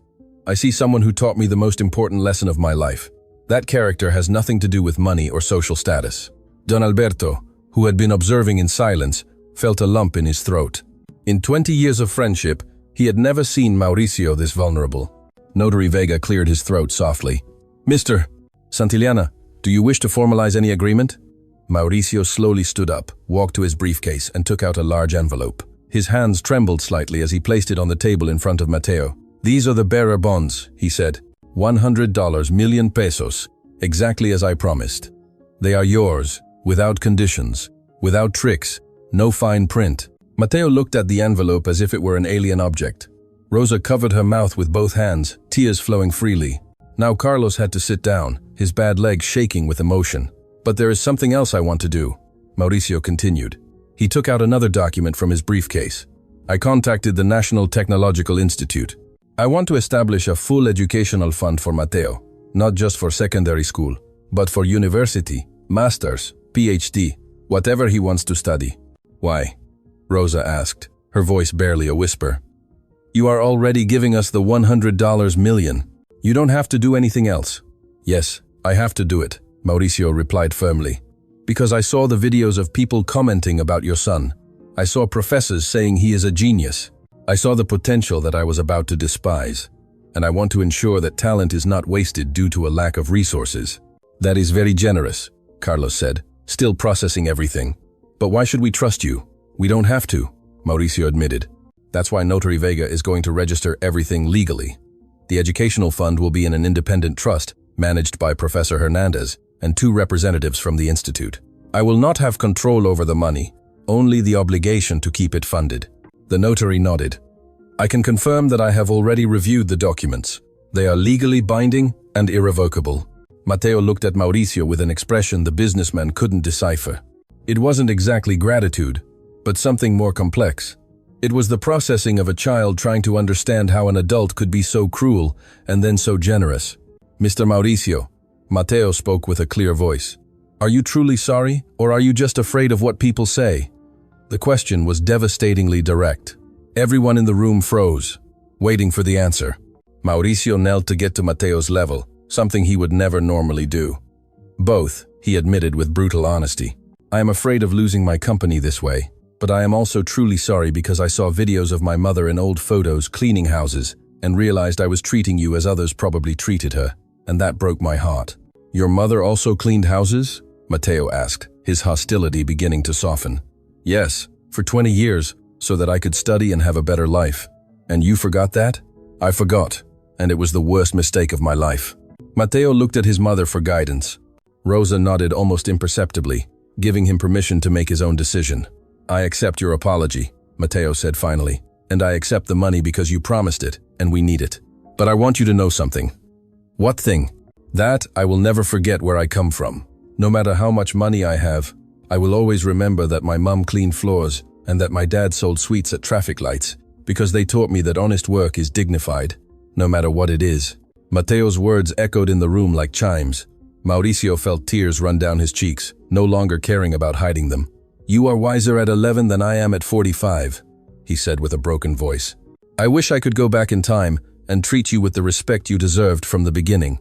I see someone who taught me the most important lesson of my life. That character has nothing to do with money or social status." Don Alberto, who had been observing in silence, felt a lump in his throat. In 20 years of friendship, he had never seen Mauricio this vulnerable. Notary Vega cleared his throat softly. "Mr. Santillana, do you wish to formalize any agreement?" Mauricio slowly stood up, walked to his briefcase, and took out a large envelope. His hands trembled slightly as he placed it on the table in front of Mateo. "These are the bearer bonds," he said. $100 million pesos, exactly as I promised. They are yours, without conditions, without tricks, no fine print." Mateo looked at the envelope as if it were an alien object. Rosa covered her mouth with both hands, tears flowing freely. Now Carlos had to sit down, his bad leg shaking with emotion. "But there is something else I want to do," Mauricio continued. He took out another document from his briefcase. "I contacted the National Technological Institute. I want to establish a full educational fund for Mateo, not just for secondary school, but for university, master's, PhD, whatever he wants to study. Why? Rosa asked, her voice barely a whisper. You are already giving us the $100 million. You don't have to do anything else. Yes, I have to do it, Mauricio replied firmly. Because I saw the videos of people commenting about your son. I saw professors saying he is a genius. I saw the potential that I was about to despise. And I want to ensure that talent is not wasted due to a lack of resources. That is very generous, Carlos said, still processing everything. But why should we trust you? We don't have to, Mauricio admitted. That's why Notary Vega is going to register everything legally. The educational fund will be in an independent trust managed by Professor Hernandez and 2 representatives from the institute. I will not have control over the money, only the obligation to keep it funded. The notary nodded. I can confirm that I have already reviewed the documents. They are legally binding and irrevocable. Mateo looked at Mauricio with an expression the businessman couldn't decipher. It wasn't exactly gratitude, but something more complex. It was the processing of a child trying to understand how an adult could be so cruel and then so generous. Mr. Mauricio, Mateo spoke with a clear voice. Are you truly sorry, or are you just afraid of what people say? The question was devastatingly direct. Everyone in the room froze, waiting for the answer. Mauricio knelt to get to Mateo's level, something he would never normally do. Both, he admitted with brutal honesty. I am afraid of losing my company this way, but I am also truly sorry because I saw videos of my mother in old photos cleaning houses and realized I was treating you as others probably treated her, and that broke my heart. Your mother also cleaned houses? Mateo asked, his hostility beginning to soften. Yes, for 20 years, so that I could study and have a better life. And you forgot that? I forgot, and it was the worst mistake of my life. Mateo looked at his mother for guidance. Rosa nodded almost imperceptibly, giving him permission to make his own decision. I accept your apology, Mateo said finally, and I accept the money because you promised it, and we need it. But I want you to know something. What thing? That I will never forget where I come from. No matter how much money I have, I will always remember that my mom cleaned floors and that my dad sold sweets at traffic lights, because they taught me that honest work is dignified, no matter what it is. Mateo's words echoed in the room like chimes. Mauricio felt tears run down his cheeks, no longer caring about hiding them. You are wiser at 11 than I am at 45, he said with a broken voice. I wish I could go back in time and treat you with the respect you deserved from the beginning.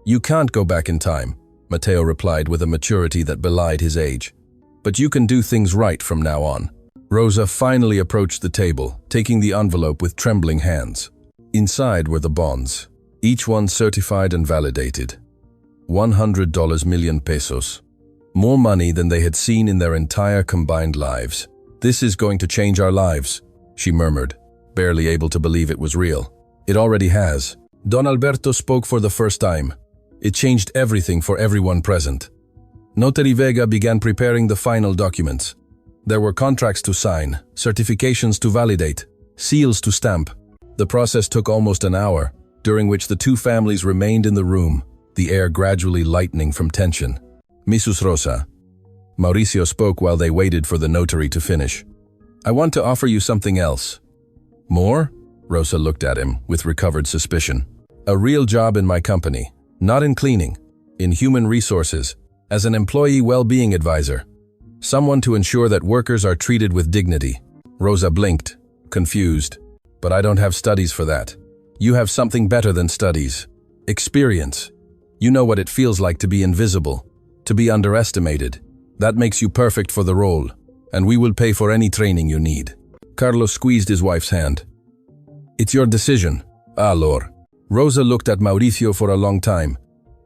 You can't go back in time, Mateo replied with a maturity that belied his age. But you can do things right from now on. Rosa finally approached the table, taking the envelope with trembling hands. Inside were the bonds, each one certified and validated. $100 million pesos. More money than they had seen in their entire combined lives. This is going to change our lives, she murmured, barely able to believe it was real. It already has. Don Alberto spoke for the first time. It changed everything for everyone present. Notary Vega began preparing the final documents. There were contracts to sign, certifications to validate, seals to stamp. The process took almost an hour, during which the 2 families remained in the room, the air gradually lightening from tension. Mrs. Rosa. Mauricio spoke while they waited for the notary to finish. I want to offer you something else. More? Rosa looked at him with recovered suspicion. A real job in my company, not in cleaning, in human resources, as an employee well-being advisor. Someone to ensure that workers are treated with dignity. Rosa blinked, confused. But I don't have studies for that. You have something better than studies. Experience. You know what it feels like to be invisible, to be underestimated. That makes you perfect for the role, and we will pay for any training you need. Carlos squeezed his wife's hand. It's your decision. Lord. Rosa looked at Mauricio for a long time,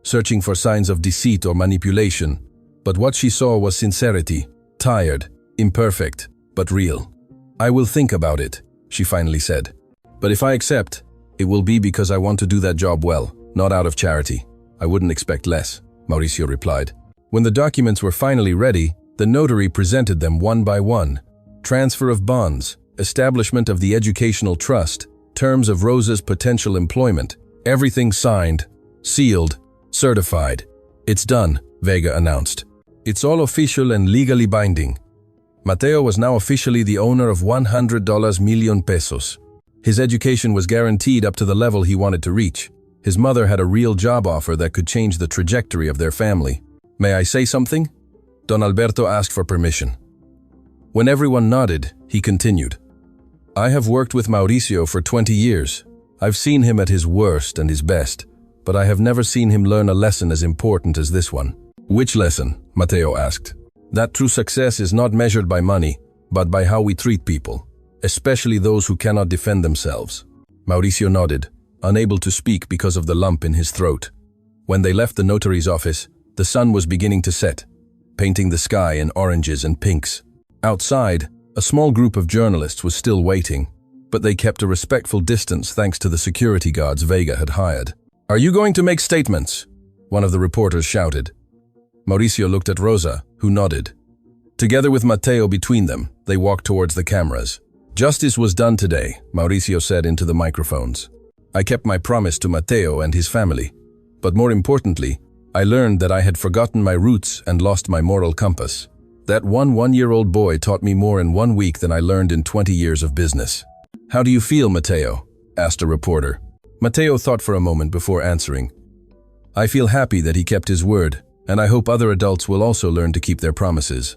searching for signs of deceit or manipulation. But what she saw was sincerity, tired, imperfect, but real. I will think about it, she finally said. But if I accept, it will be because I want to do that job well, not out of charity. I wouldn't expect less, Mauricio replied. When the documents were finally ready, the notary presented them one by one. Transfer of bonds, establishment of the educational trust, terms of Rosa's potential employment, everything signed, sealed, certified. It's done, Vega announced. It's all official and legally binding. Mateo was now officially the owner of $100 million pesos. His education was guaranteed up to the level he wanted to reach. His mother had a real job offer that could change the trajectory of their family. "May I say something?" Don Alberto asked for permission. When everyone nodded, he continued. "I have worked with Mauricio for 20 years. I've seen him at his worst and his best, but I have never seen him learn a lesson as important as this one." "Which lesson?" Mateo asked. "That true success is not measured by money, but by how we treat people, especially those who cannot defend themselves." Mauricio nodded, unable to speak because of the lump in his throat. When they left the notary's office, the sun was beginning to set, painting the sky in oranges and pinks. Outside, a small group of journalists was still waiting, but they kept a respectful distance thanks to the security guards Vega had hired. "Are you going to make statements?" one of the reporters shouted. Mauricio looked at Rosa, who nodded. Together with Mateo between them, they walked towards the cameras. "Justice was done today," Mauricio said into the microphones. "I kept my promise to Mateo and his family. But more importantly, I learned that I had forgotten my roots and lost my moral compass. That one-year-old boy taught me more in 1 week than I learned in 20 years of business." "How do you feel, Mateo?" asked a reporter. Mateo thought for a moment before answering. "I feel happy that he kept his word, and I hope other adults will also learn to keep their promises."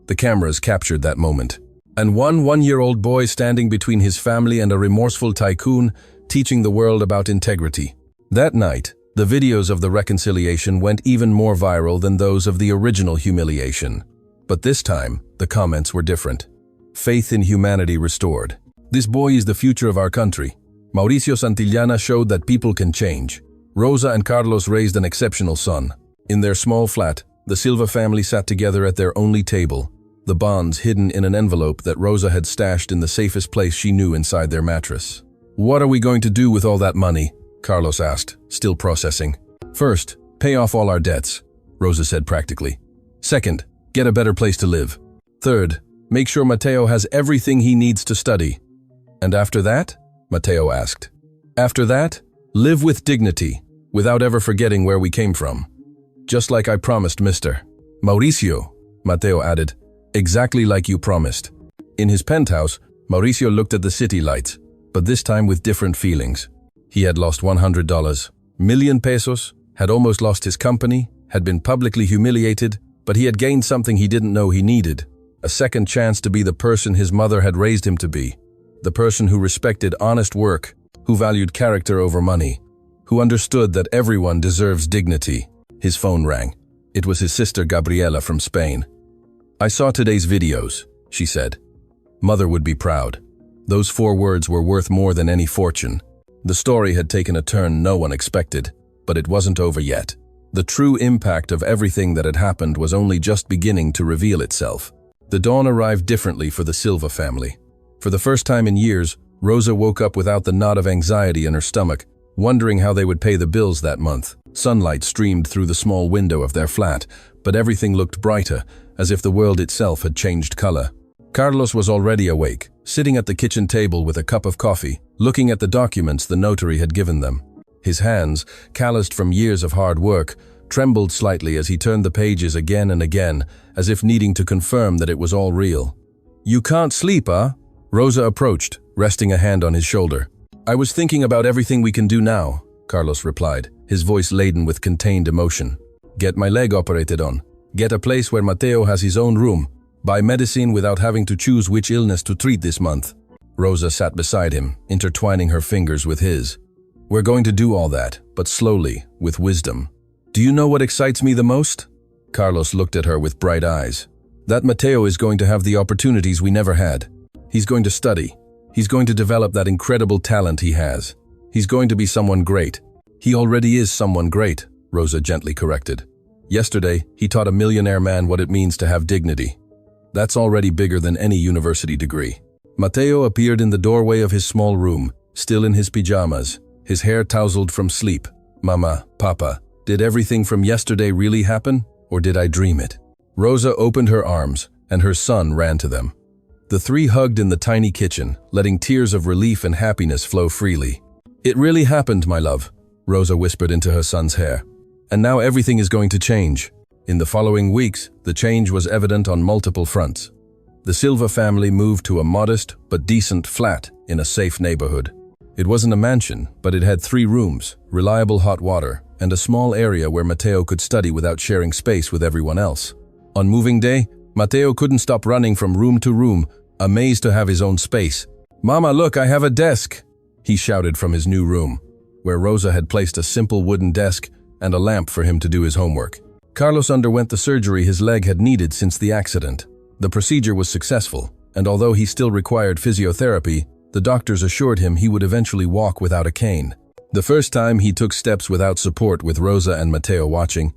The cameras captured that moment. And one-year-old boy standing between his family and a remorseful tycoon, teaching the world about integrity. That night, the videos of the reconciliation went even more viral than those of the original humiliation. But this time, the comments were different. Faith in humanity restored. "This boy is the future of our country." Mauricio Santillana showed that people can change. Rosa and Carlos raised an exceptional son. In their small flat, the Silva family sat together at their only table, the bonds hidden in an envelope that Rosa had stashed in the safest place she knew inside their mattress. "What are we going to do with all that money?" Carlos asked, still processing. "First, pay off all our debts," Rosa said practically. "Second, get a better place to live. Third, make sure Mateo has everything he needs to study." "And after that?" Mateo asked. "After that, live with dignity, without ever forgetting where we came from. Just like I promised, Mr. Mauricio," Mateo added, "exactly like you promised." In his penthouse, Mauricio looked at the city lights, but this time with different feelings. He had lost $100 million pesos, had almost lost his company, had been publicly humiliated, but he had gained something he didn't know he needed, a second chance to be the person his mother had raised him to be, the person who respected honest work, who valued character over money, who understood that everyone deserves dignity. His phone rang. It was his sister Gabriela from Spain. "I saw today's videos," she said. Mother would be proud. Those 4 words were worth more than any fortune. The story had taken a turn no one expected, but it wasn't over yet. The true impact of everything that had happened was only just beginning to reveal itself. The dawn arrived differently for the Silva family. For the first time in years, Rosa woke up without the knot of anxiety in her stomach, wondering how they would pay the bills that month. Sunlight streamed through the small window of their flat, but everything looked brighter, as if the world itself had changed color. Carlos was already awake, sitting at the kitchen table with a cup of coffee, looking at the documents the notary had given them. His hands, calloused from years of hard work, trembled slightly as he turned the pages again and again, as if needing to confirm that it was all real. "You can't sleep, huh?" Rosa approached, resting a hand on his shoulder. "I was thinking about everything we can do now," Carlos replied, his voice laden with contained emotion. "Get my leg operated on. Get a place where Mateo has his own room. Buy medicine without having to choose which illness to treat this month." Rosa sat beside him, intertwining her fingers with his. "We're going to do all that, but slowly, with wisdom. Do you know what excites me the most?" Carlos looked at her with bright eyes. "That Mateo is going to have the opportunities we never had. He's going to study. He's going to develop that incredible talent he has. He's going to be someone great. He already is someone great," Rosa gently corrected. "Yesterday, he taught a millionaire man what it means to have dignity. That's already bigger than any university degree." Mateo appeared in the doorway of his small room, still in his pajamas, his hair tousled from sleep. "Mama, Papa, did everything from yesterday really happen, or did I dream it?" Rosa opened her arms, and her son ran to them. The 3 hugged in the tiny kitchen, letting tears of relief and happiness flow freely. "It really happened, my love," Rosa whispered into her son's hair. "And now everything is going to change." In the following weeks, the change was evident on multiple fronts. The Silva family moved to a modest but decent flat in a safe neighborhood. It wasn't a mansion, but it had 3 rooms, reliable hot water, and a small area where Matteo could study without sharing space with everyone else. On moving day, Matteo couldn't stop running from room to room, amazed to have his own space. "Mama, look, I have a desk!" he shouted from his new room, where Rosa had placed a simple wooden desk and a lamp for him to do his homework. Carlos underwent the surgery his leg had needed since the accident. The procedure was successful, and although he still required physiotherapy, the doctors assured him he would eventually walk without a cane. The first time he took steps without support with Rosa and Matteo watching,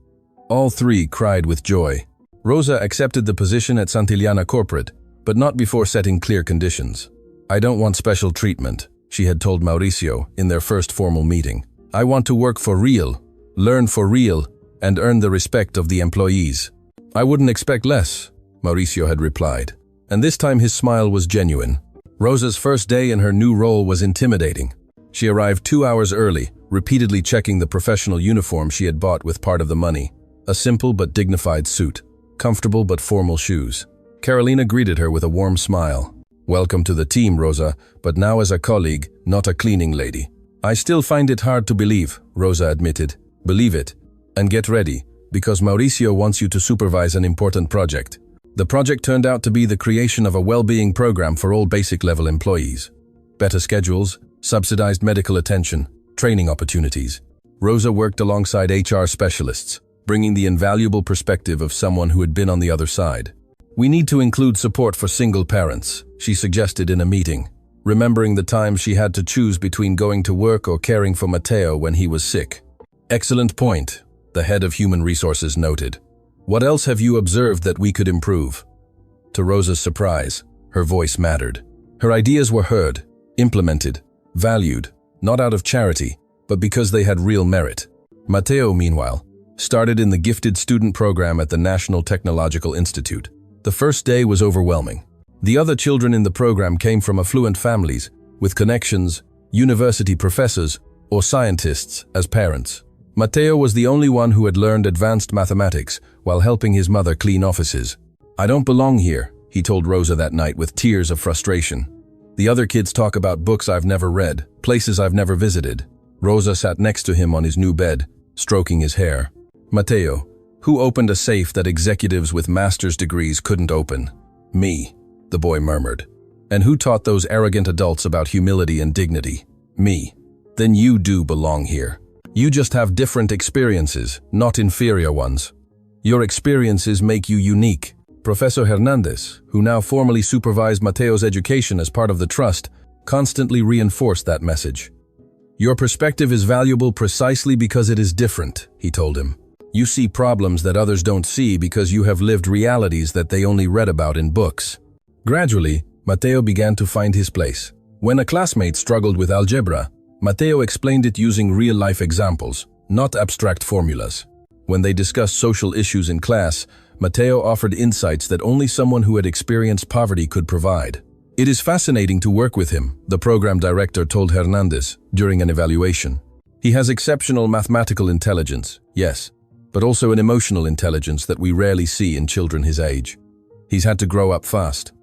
all 3 cried with joy. Rosa accepted the position at Santillana Corporate, but not before setting clear conditions. "I don't want special treatment," she had told Mauricio in their first formal meeting. "I want to work for real, learn for real, and earn the respect of the employees." "I wouldn't expect less," Mauricio had replied. And this time his smile was genuine. Rosa's first day in her new role was intimidating. She arrived 2 hours early, repeatedly checking the professional uniform she had bought with part of the money. A simple but dignified suit, comfortable but formal shoes. Carolina greeted her with a warm smile. "Welcome to the team, Rosa, but now as a colleague, not a cleaning lady." "I still find it hard to believe," Rosa admitted. "Believe it, and get ready, because Mauricio wants you to supervise an important project." The project turned out to be the creation of a well-being program for all basic-level employees. Better schedules, subsidized medical attention, training opportunities. Rosa worked alongside HR specialists, bringing the invaluable perspective of someone who had been on the other side. "We need to include support for single parents," she suggested in a meeting, remembering the times she had to choose between going to work or caring for Matteo when he was sick. "Excellent point," the head of human resources noted. "What else have you observed that we could improve?" To Rosa's surprise, her voice mattered. Her ideas were heard, implemented, valued, not out of charity, but because they had real merit. Matteo, meanwhile, started in the gifted student program at the National Technological Institute. The first day was overwhelming. The other children in the program came from affluent families, with connections, university professors, or scientists as parents. Matteo was the only one who had learned advanced mathematics while helping his mother clean offices. "I don't belong here," he told Rosa that night with tears of frustration. "The other kids talk about books I've never read, places I've never visited." Rosa sat next to him on his new bed, stroking his hair. "Matteo, who opened a safe that executives with master's degrees couldn't open?" "Me," the boy murmured. "And who taught those arrogant adults about humility and dignity?" "Me." "Then you do belong here. You just have different experiences, not inferior ones. Your experiences make you unique." Professor Hernandez, who now formally supervised Matteo's education as part of the trust, constantly reinforced that message. "Your perspective is valuable precisely because it is different," he told him. "You see problems that others don't see because you have lived realities that they only read about in books." Gradually, Matteo began to find his place. When a classmate struggled with algebra, Matteo explained it using real-life examples, not abstract formulas. When they discussed social issues in class, Matteo offered insights that only someone who had experienced poverty could provide. "It is fascinating to work with him," the program director told Hernandez during an evaluation. "He has exceptional mathematical intelligence, yes, but also an emotional intelligence that we rarely see in children his age. He's had to grow up fast."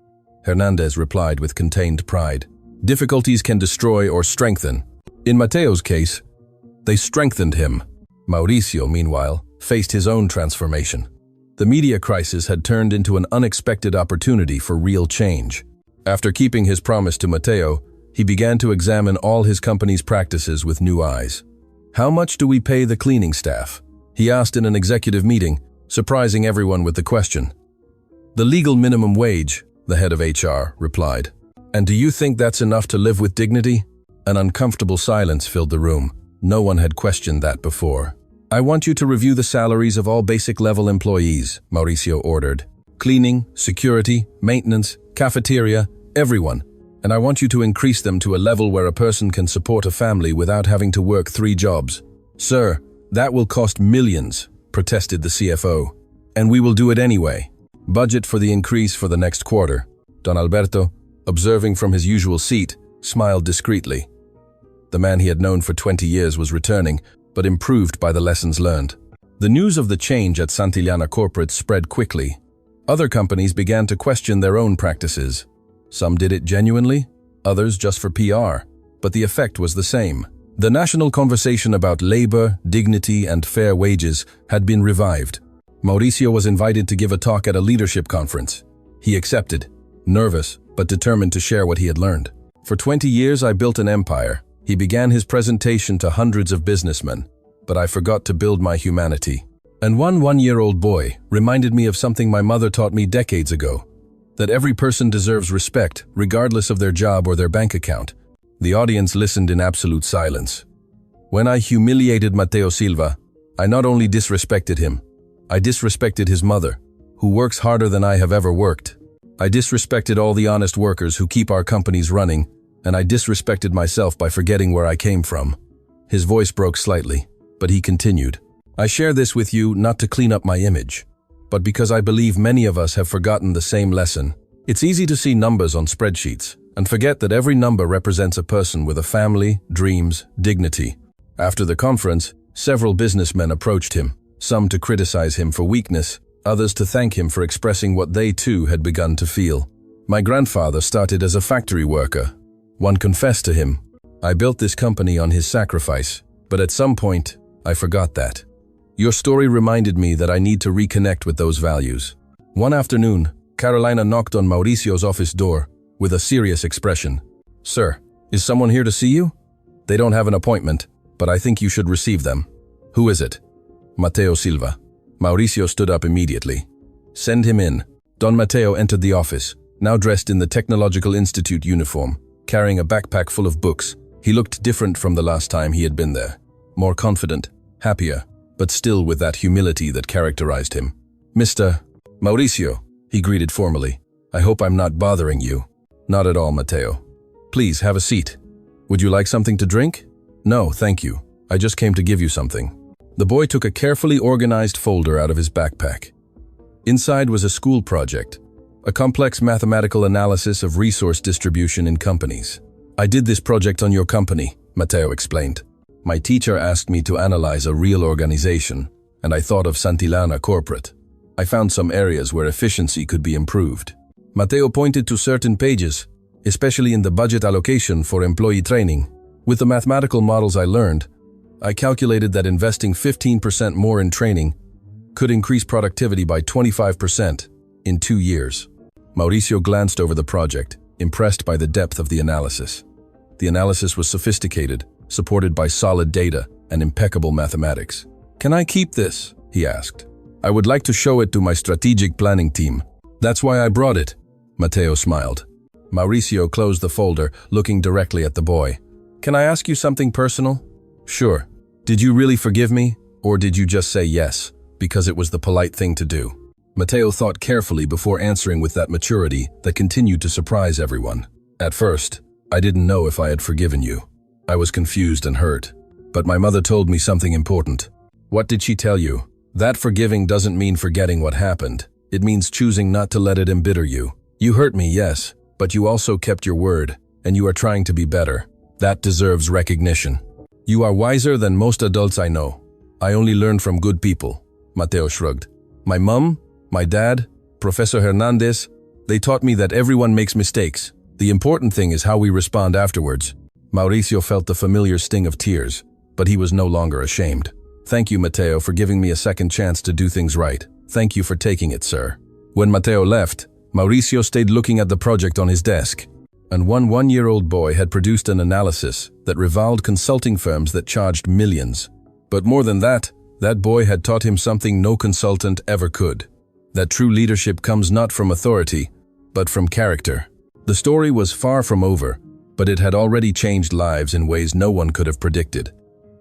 Hernandez replied with contained pride. "Difficulties can destroy or strengthen. In Matteo's case, they strengthened him." Mauricio, meanwhile, faced his own transformation. The media crisis had turned into an unexpected opportunity for real change. After keeping his promise to Matteo, he began to examine all his company's practices with new eyes. "How much do we pay the cleaning staff?" he asked in an executive meeting, surprising everyone with the question. "The legal minimum wage," the head of HR replied. "And do you think that's enough to live with dignity?" An uncomfortable silence filled the room. No one had questioned that before. "I want you to review the salaries of all basic-level employees," Mauricio ordered. "Cleaning, security, maintenance, cafeteria, everyone. And I want you to increase them to a level where a person can support a family without having to work 3 jobs. "Sir, that will cost millions," protested the CFO. "And we will do it anyway. Budget for the increase for the next quarter." Don Alberto, observing from his usual seat, smiled discreetly. The man he had known for 20 years was returning, but improved by the lessons learned. The news of the change at Santillana Corporate spread quickly. Other companies began to question their own practices. Some did it genuinely, others just for PR, but the effect was the same. The national conversation about labor, dignity, and fair wages had been revived. Mauricio was invited to give a talk at a leadership conference. He accepted, nervous but determined to share what he had learned. For 20 years I built an empire. He began his presentation to hundreds of businessmen, but I forgot to build my humanity. And one one-year-old boy reminded me of something my mother taught me decades ago, that every person deserves respect, regardless of their job or their bank account. The audience listened in absolute silence. When I humiliated Mateo Silva, I not only disrespected him, I disrespected his mother, who works harder than I have ever worked. I disrespected all the honest workers who keep our companies running, and I disrespected myself by forgetting where I came from. His voice broke slightly, but he continued. I share this with you not to clean up my image, but because I believe many of us have forgotten the same lesson. It's easy to see numbers on spreadsheets and forget that every number represents a person with a family, dreams, dignity. After the conference, several businessmen approached him, some to criticize him for weakness, others to thank him for expressing what they too had begun to feel. My grandfather started as a factory worker. One confessed to him, I built this company on his sacrifice, but at some point, I forgot that. Your story reminded me that I need to reconnect with those values. One afternoon, Carolina knocked on Mauricio's office door with a serious expression. Sir, is someone here to see you? They don't have an appointment, but I think you should receive them. Who is it? Mateo Silva. Mauricio stood up immediately. Send him in. Don Mateo entered the office, now dressed in the Technological Institute uniform, carrying a backpack full of books. He looked different from the last time he had been there. More confident, happier, but still with that humility that characterized him. Mr. Mauricio, he greeted formally. I hope I'm not bothering you. Not at all, Mateo. Please, have a seat. Would you like something to drink? No, thank you. I just came to give you something. The boy took a carefully organized folder out of his backpack. Inside was a school project, a complex mathematical analysis of resource distribution in companies. I did this project on your company, Mateo explained. My teacher asked me to analyze a real organization, and I thought of Santillana Corporate. I found some areas where efficiency could be improved. Mateo pointed to certain pages, especially in the budget allocation for employee training. With the mathematical models I learned, I calculated that investing 15% more in training could increase productivity by 25% in 2 years. Mauricio glanced over the project, impressed by the depth of the analysis. The analysis was sophisticated, supported by solid data and impeccable mathematics. Can I keep this? He asked. I would like to show it to my strategic planning team. That's why I brought it. Mateo smiled. Mauricio closed the folder, looking directly at the boy. Can I ask you something personal? Sure. Did you really forgive me, or did you just say yes, because it was the polite thing to do? Mateo thought carefully before answering with that maturity that continued to surprise everyone. At first, I didn't know if I had forgiven you. I was confused and hurt, but my mother told me something important. What did she tell you? That forgiving doesn't mean forgetting what happened. It means choosing not to let it embitter you. You hurt me, yes, but you also kept your word, and you are trying to be better. That deserves recognition. You are wiser than most adults I know. I only learn from good people. Mateo shrugged. My mom, my dad, Professor Hernandez, they taught me that everyone makes mistakes. The important thing is how we respond afterwards. Mauricio felt the familiar sting of tears, but he was no longer ashamed. Thank you, Mateo, for giving me a second chance to do things right. Thank you for taking it, sir. When Mateo left, Mauricio stayed looking at the project on his desk. And one-year-old boy had produced an analysis that reviled consulting firms that charged millions. But more than that, that boy had taught him something no consultant ever could. That true leadership comes not from authority, but from character. The story was far from over, but it had already changed lives in ways no one could have predicted.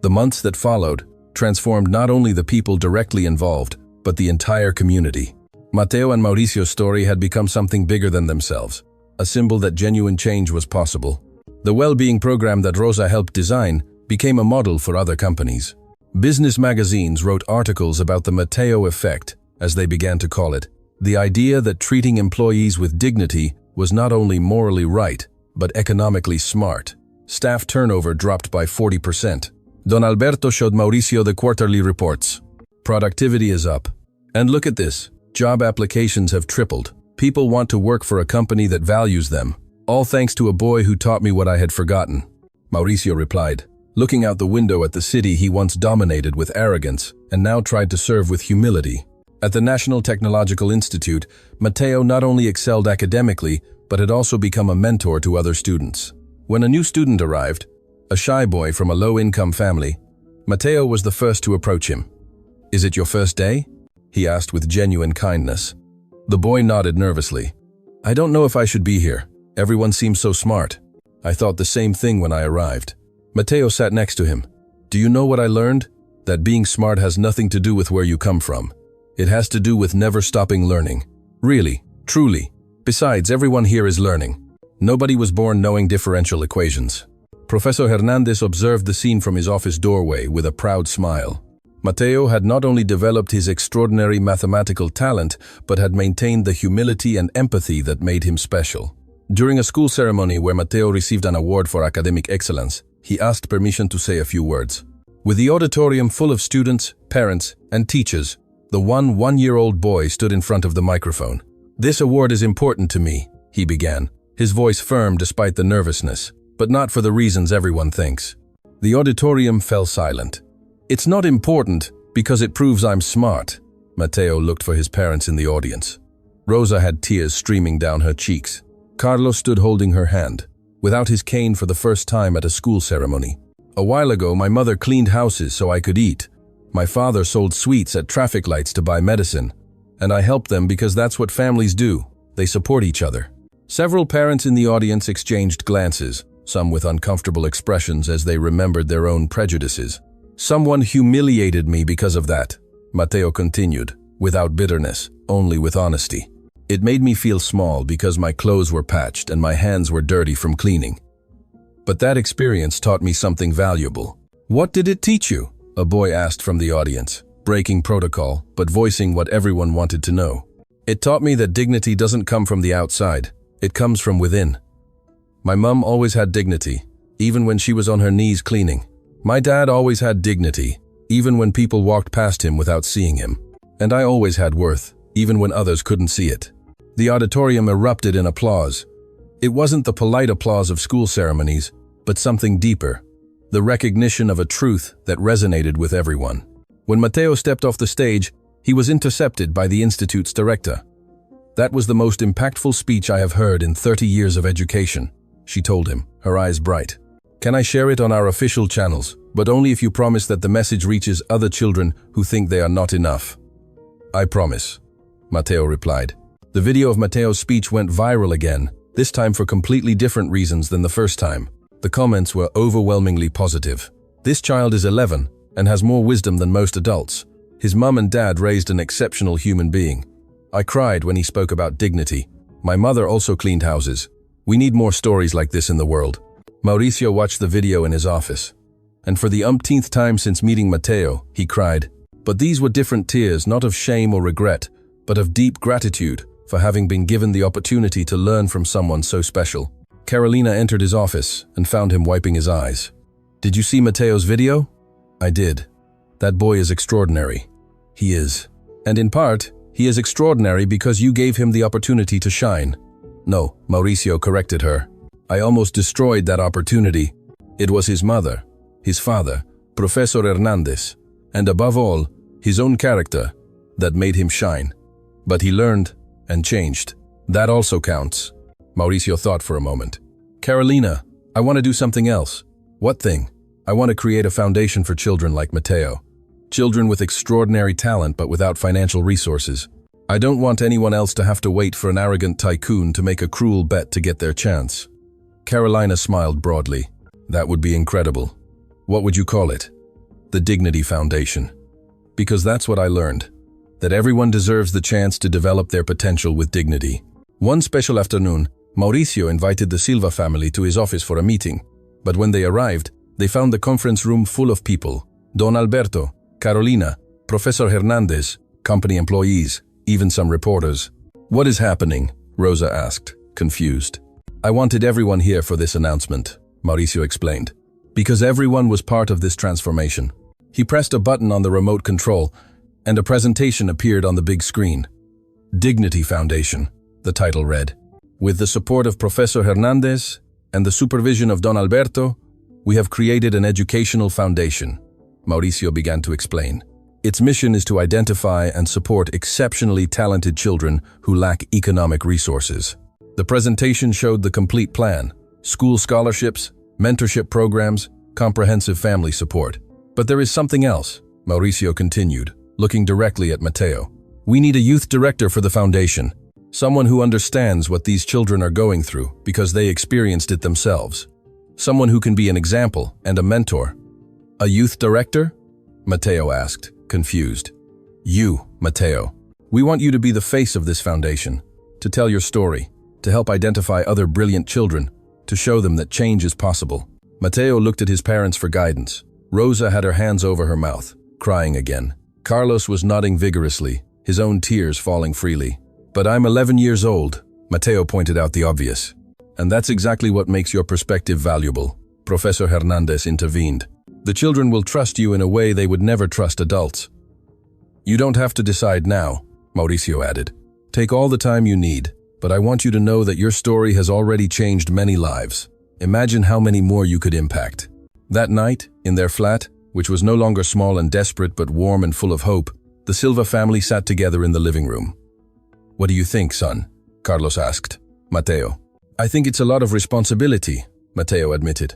The months that followed transformed not only the people directly involved, but the entire community. Mateo and Mauricio's story had become something bigger than themselves, a symbol that genuine change was possible. The well-being program that Rosa helped design became a model for other companies. Business magazines wrote articles about the Mateo effect, as they began to call it, the idea that treating employees with dignity was not only morally right, but economically smart. Staff turnover dropped by 40%. Don Alberto showed Mauricio the quarterly reports. Productivity is up. And look at this. Job applications have tripled. People want to work for a company that values them. All thanks to a boy who taught me what I had forgotten. Mauricio replied, looking out the window at the city he once dominated with arrogance and now tried to serve with humility. At the National Technological Institute, Mateo not only excelled academically, but had also become a mentor to other students. When a new student arrived, a shy boy from a low-income family, Mateo was the first to approach him. "Is it your first day?" he asked with genuine kindness. The boy nodded nervously. "I don't know if I should be here. Everyone seems so smart." I thought the same thing when I arrived. Mateo sat next to him. "Do you know what I learned? That being smart has nothing to do with where you come from. It has to do with never stopping learning. Really, truly. Besides, everyone here is learning. Nobody was born knowing differential equations." Professor Hernandez observed the scene from his office doorway with a proud smile. Mateo had not only developed his extraordinary mathematical talent, but had maintained the humility and empathy that made him special. During a school ceremony where Mateo received an award for academic excellence, he asked permission to say a few words. With the auditorium full of students, parents, and teachers, the one-year-old boy stood in front of the microphone. "This award is important to me," he began, his voice firm despite the nervousness, but not for the reasons everyone thinks. The auditorium fell silent. "It's not important because it proves I'm smart." Mateo looked for his parents in the audience. Rosa had tears streaming down her cheeks. Carlos stood holding her hand, without his cane for the first time at a school ceremony. "A while ago, my mother cleaned houses so I could eat. My father sold sweets at traffic lights to buy medicine. And I helped them because that's what families do. They support each other." Several parents in the audience exchanged glances, some with uncomfortable expressions as they remembered their own prejudices. "Someone humiliated me because of that," Mateo continued, without bitterness, only with honesty. "It made me feel small because my clothes were patched and my hands were dirty from cleaning. But that experience taught me something valuable." "What did it teach you?" a boy asked from the audience, breaking protocol, but voicing what everyone wanted to know. "It taught me that dignity doesn't come from the outside, it comes from within. My mom always had dignity, even when she was on her knees cleaning. My dad always had dignity, even when people walked past him without seeing him. And I always had worth, even when others couldn't see it." The auditorium erupted in applause. It wasn't the polite applause of school ceremonies, but something deeper, the recognition of a truth that resonated with everyone. When Mateo stepped off the stage, he was intercepted by the institute's director. "That was the most impactful speech I have heard in 30 years of education," she told him, her eyes bright. "Can I share it on our official channels, but only if you promise that the message reaches other children who think they are not enough?" "I promise," Mateo replied. The video of Mateo's speech went viral again, this time for completely different reasons than the first time. The comments were overwhelmingly positive. "This child is 11 and has more wisdom than most adults. His mum and dad raised an exceptional human being. I cried when he spoke about dignity. My mother also cleaned houses. We need more stories like this in the world." Mauricio watched the video in his office. And for the umpteenth time since meeting Mateo, he cried. But these were different tears, not of shame or regret, but of deep gratitude for having been given the opportunity to learn from someone so special. Carolina entered his office and found him wiping his eyes. "Did you see Mateo's video?" "I did. That boy is extraordinary." "He is. And in part, he is extraordinary because you gave him the opportunity to shine." "No," Mauricio corrected her. "I almost destroyed that opportunity. It was his mother, his father, Professor Hernandez, and above all, his own character, that made him shine. But he learned and changed. That also counts." Mauricio thought for a moment. "Carolina, I want to do something else." "What thing?" "I want to create a foundation for children like Mateo. Children with extraordinary talent but without financial resources. I don't want anyone else to have to wait for an arrogant tycoon to make a cruel bet to get their chance." Carolina smiled broadly. "That would be incredible. What would you call it?" "The Dignity Foundation. Because that's what I learned. That everyone deserves the chance to develop their potential with dignity." One special afternoon, Mauricio invited the Silva family to his office for a meeting. But when they arrived, they found the conference room full of people. Don Alberto, Carolina, Professor Hernandez, company employees, even some reporters. "What is happening?" Rosa asked, confused. "I wanted everyone here for this announcement," Mauricio explained, "because everyone was part of this transformation." He pressed a button on the remote control, and a presentation appeared on the big screen. Dignity Foundation, the title read. With the support of Professor Hernandez and the supervision of Don Alberto, we have created an educational foundation, Mauricio began to explain. Its mission is to identify and support exceptionally talented children who lack economic resources. The presentation showed the complete plan: school scholarships, mentorship programs, comprehensive family support. But there is something else, Mauricio continued, looking directly at Mateo. We need a youth director for the foundation, someone who understands what these children are going through because they experienced it themselves. Someone who can be an example and a mentor. A youth director? Mateo asked, confused. You, Mateo. We want you to be the face of this foundation, to tell your story, to help identify other brilliant children, to show them that change is possible. Mateo looked at his parents for guidance. Rosa had her hands over her mouth, crying again. Carlos was nodding vigorously, his own tears falling freely. But I'm 11 years old, Mateo pointed out the obvious. And that's exactly what makes your perspective valuable, Professor Hernandez intervened. The children will trust you in a way they would never trust adults. You don't have to decide now, Mauricio added. Take all the time you need, but I want you to know that your story has already changed many lives. Imagine how many more you could impact. That night, in their flat, which was no longer small and desperate but warm and full of hope, the Silva family sat together in the living room. What do you think, son? Carlos asked. Mateo. I think it's a lot of responsibility, Mateo admitted.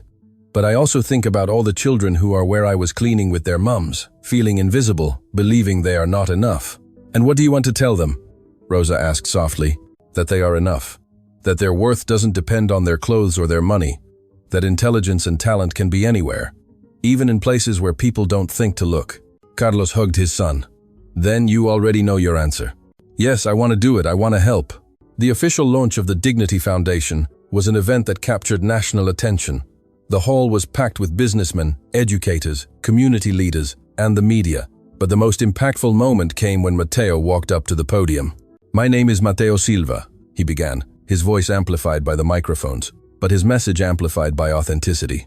But I also think about all the children who are where I was cleaning with their mums, feeling invisible, believing they are not enough. And what do you want to tell them? Rosa asked softly. That they are enough. That their worth doesn't depend on their clothes or their money. That intelligence and talent can be anywhere, even in places where people don't think to look. Carlos hugged his son. Then you already know your answer. Yes, I want to do it. I want to help. The official launch of the Dignity Foundation was an event that captured national attention. The hall was packed with businessmen, educators, community leaders, and the media. But the most impactful moment came when Mateo walked up to the podium. My name is Mateo Silva, he began, his voice amplified by the microphones, but his message amplified by authenticity.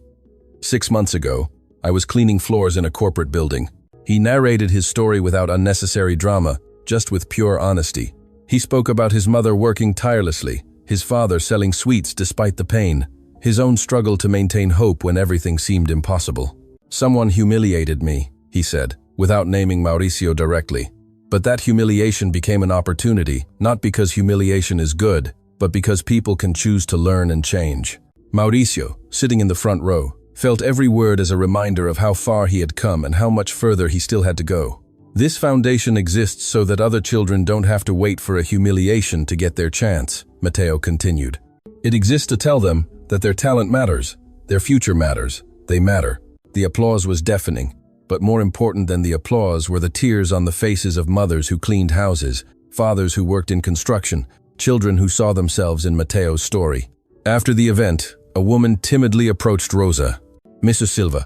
6 months ago, I was cleaning floors in a corporate building. He narrated his story without unnecessary drama, just with pure honesty. He spoke about his mother working tirelessly, his father selling sweets despite the pain, his own struggle to maintain hope when everything seemed impossible. Someone humiliated me, he said, without naming Mauricio directly. But that humiliation became an opportunity, not because humiliation is good, but because people can choose to learn and change. Mauricio, sitting in the front row, felt every word as a reminder of how far he had come and how much further he still had to go. This foundation exists so that other children don't have to wait for a humiliation to get their chance, Mateo continued. It exists to tell them that their talent matters, their future matters, they matter. The applause was deafening, but more important than the applause were the tears on the faces of mothers who cleaned houses, fathers who worked in construction, children who saw themselves in Mateo's story. After the event, a woman timidly approached Rosa. Mrs. Silva,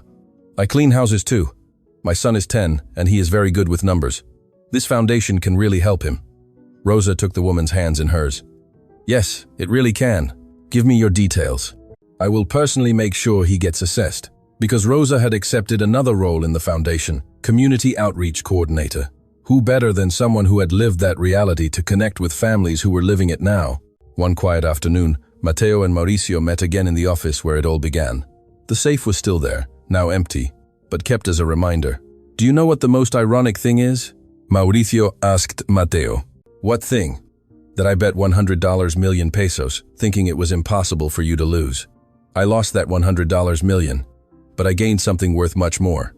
I clean houses too. My son is 10, and he is very good with numbers. This foundation can really help him. Rosa took the woman's hands in hers. Yes, it really can. Give me your details. I will personally make sure he gets assessed. Because Rosa had accepted another role in the foundation, community outreach coordinator. Who better than someone who had lived that reality to connect with families who were living it now? One quiet afternoon, Mateo and Mauricio met again in the office where it all began. The safe was still there, now empty, but kept as a reminder. Do you know what the most ironic thing is? Mauricio asked Mateo. What thing? That I bet $100 million pesos, thinking it was impossible for you to lose. I lost that $100 million, but I gained something worth much more.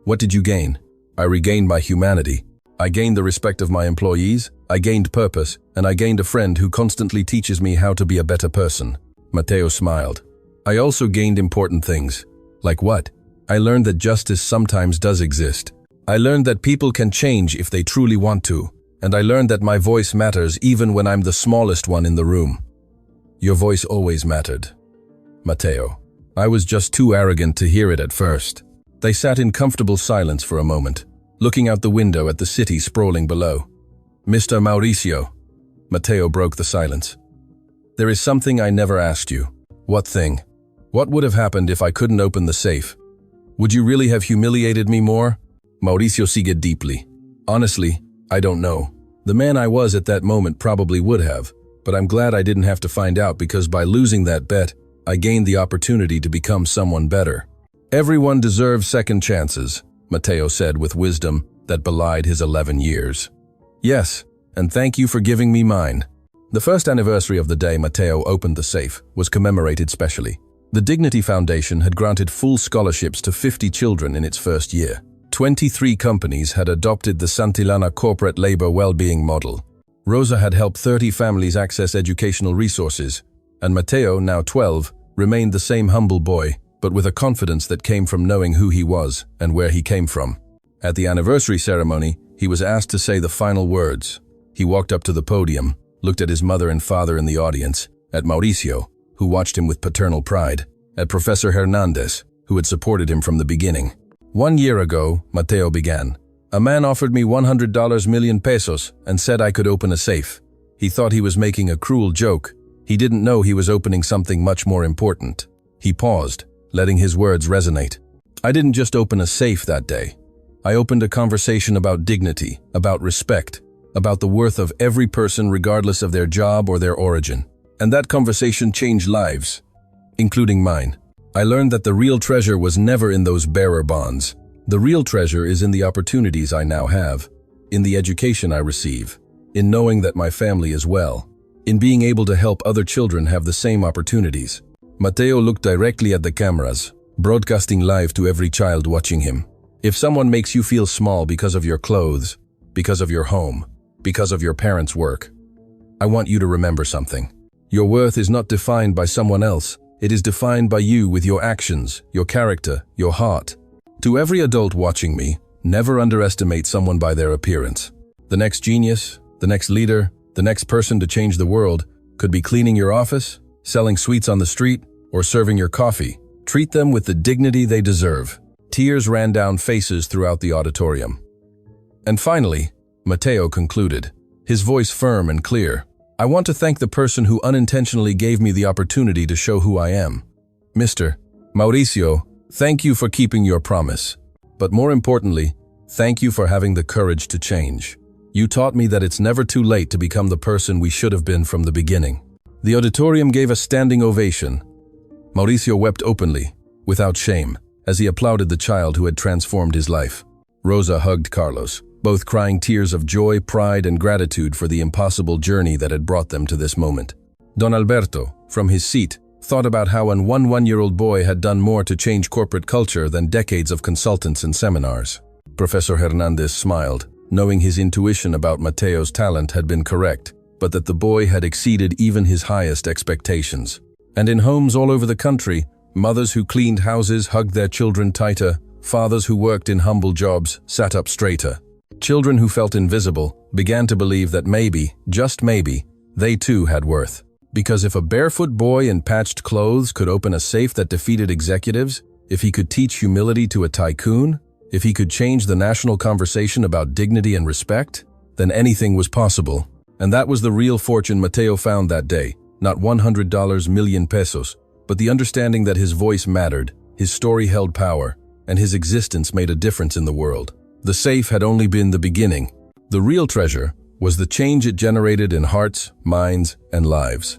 What did you gain? I regained my humanity. I gained the respect of my employees, I gained purpose, and I gained a friend who constantly teaches me how to be a better person. Mateo smiled. I also gained important things. Like what? I learned that justice sometimes does exist. I learned that people can change if they truly want to. And I learned that my voice matters even when I'm the smallest one in the room. Your voice always mattered. Mateo. I was just too arrogant to hear it at first. They sat in comfortable silence for a moment, looking out the window at the city sprawling below. Mr. Mauricio. Mateo broke the silence. There is something I never asked you. What thing? What would have happened if I couldn't open the safe? Would you really have humiliated me more? Mauricio sighed deeply. Honestly, I don't know. The man I was at that moment probably would have, but I'm glad I didn't have to find out because by losing that bet, I gained the opportunity to become someone better. Everyone deserves second chances, Matteo said with wisdom that belied his 11 years. Yes, and thank you for giving me mine. The first anniversary of the day Matteo opened the safe was commemorated specially. The Dignity Foundation had granted full scholarships to 50 children in its first year. 23 companies had adopted the Santillana corporate labor well-being model. Rosa had helped 30 families access educational resources, and Matteo, now 12, remained the same humble boy, but with a confidence that came from knowing who he was and where he came from. At the anniversary ceremony, he was asked to say the final words. He walked up to the podium, looked at his mother and father in the audience, at Mauricio, who watched him with paternal pride, at Professor Hernandez, who had supported him from the beginning. 1 year ago, Matteo began. A man offered me $100 million pesos and said I could open a safe. He thought he was making a cruel joke. He didn't know he was opening something much more important. He paused, letting his words resonate. I didn't just open a safe that day. I opened a conversation about dignity, about respect, about the worth of every person regardless of their job or their origin. And that conversation changed lives, including mine. I learned that the real treasure was never in those bearer bonds. The real treasure is in the opportunities I now have, in the education I receive, in knowing that my family is well, in being able to help other children have the same opportunities. Matteo looked directly at the cameras, broadcasting live to every child watching him. If someone makes you feel small because of your clothes, because of your home, because of your parents' work, I want you to remember something. Your worth is not defined by someone else. It is defined by you with your actions, your character, your heart. To every adult watching me, never underestimate someone by their appearance. The next genius, the next leader, the next person to change the world could be cleaning your office, selling sweets on the street, or serving your coffee. Treat them with the dignity they deserve. Tears ran down faces throughout the auditorium. And finally, Matteo concluded, his voice firm and clear. I want to thank the person who unintentionally gave me the opportunity to show who I am. Mr. Mauricio, thank you for keeping your promise. But more importantly, thank you for having the courage to change. You taught me that it's never too late to become the person we should have been from the beginning. The auditorium gave a standing ovation. Mauricio wept openly, without shame, as he applauded the child who had transformed his life. Rosa hugged Carlos, both crying tears of joy, pride, and gratitude for the impossible journey that had brought them to this moment. Don Alberto, from his seat, thought about how an one-year-old boy had done more to change corporate culture than decades of consultants and seminars. Professor Hernandez smiled, knowing his intuition about Mateo's talent had been correct, but that the boy had exceeded even his highest expectations. And in homes all over the country, mothers who cleaned houses hugged their children tighter, fathers who worked in humble jobs sat up straighter. Children who felt invisible began to believe that maybe, just maybe, they too had worth. Because if a barefoot boy in patched clothes could open a safe that defeated executives, if he could teach humility to a tycoon, if he could change the national conversation about dignity and respect, then anything was possible. And that was the real fortune Matteo found that day, not $100 million pesos, but the understanding that his voice mattered, his story held power, and his existence made a difference in the world. The safe had only been the beginning. The real treasure was the change it generated in hearts, minds, and lives.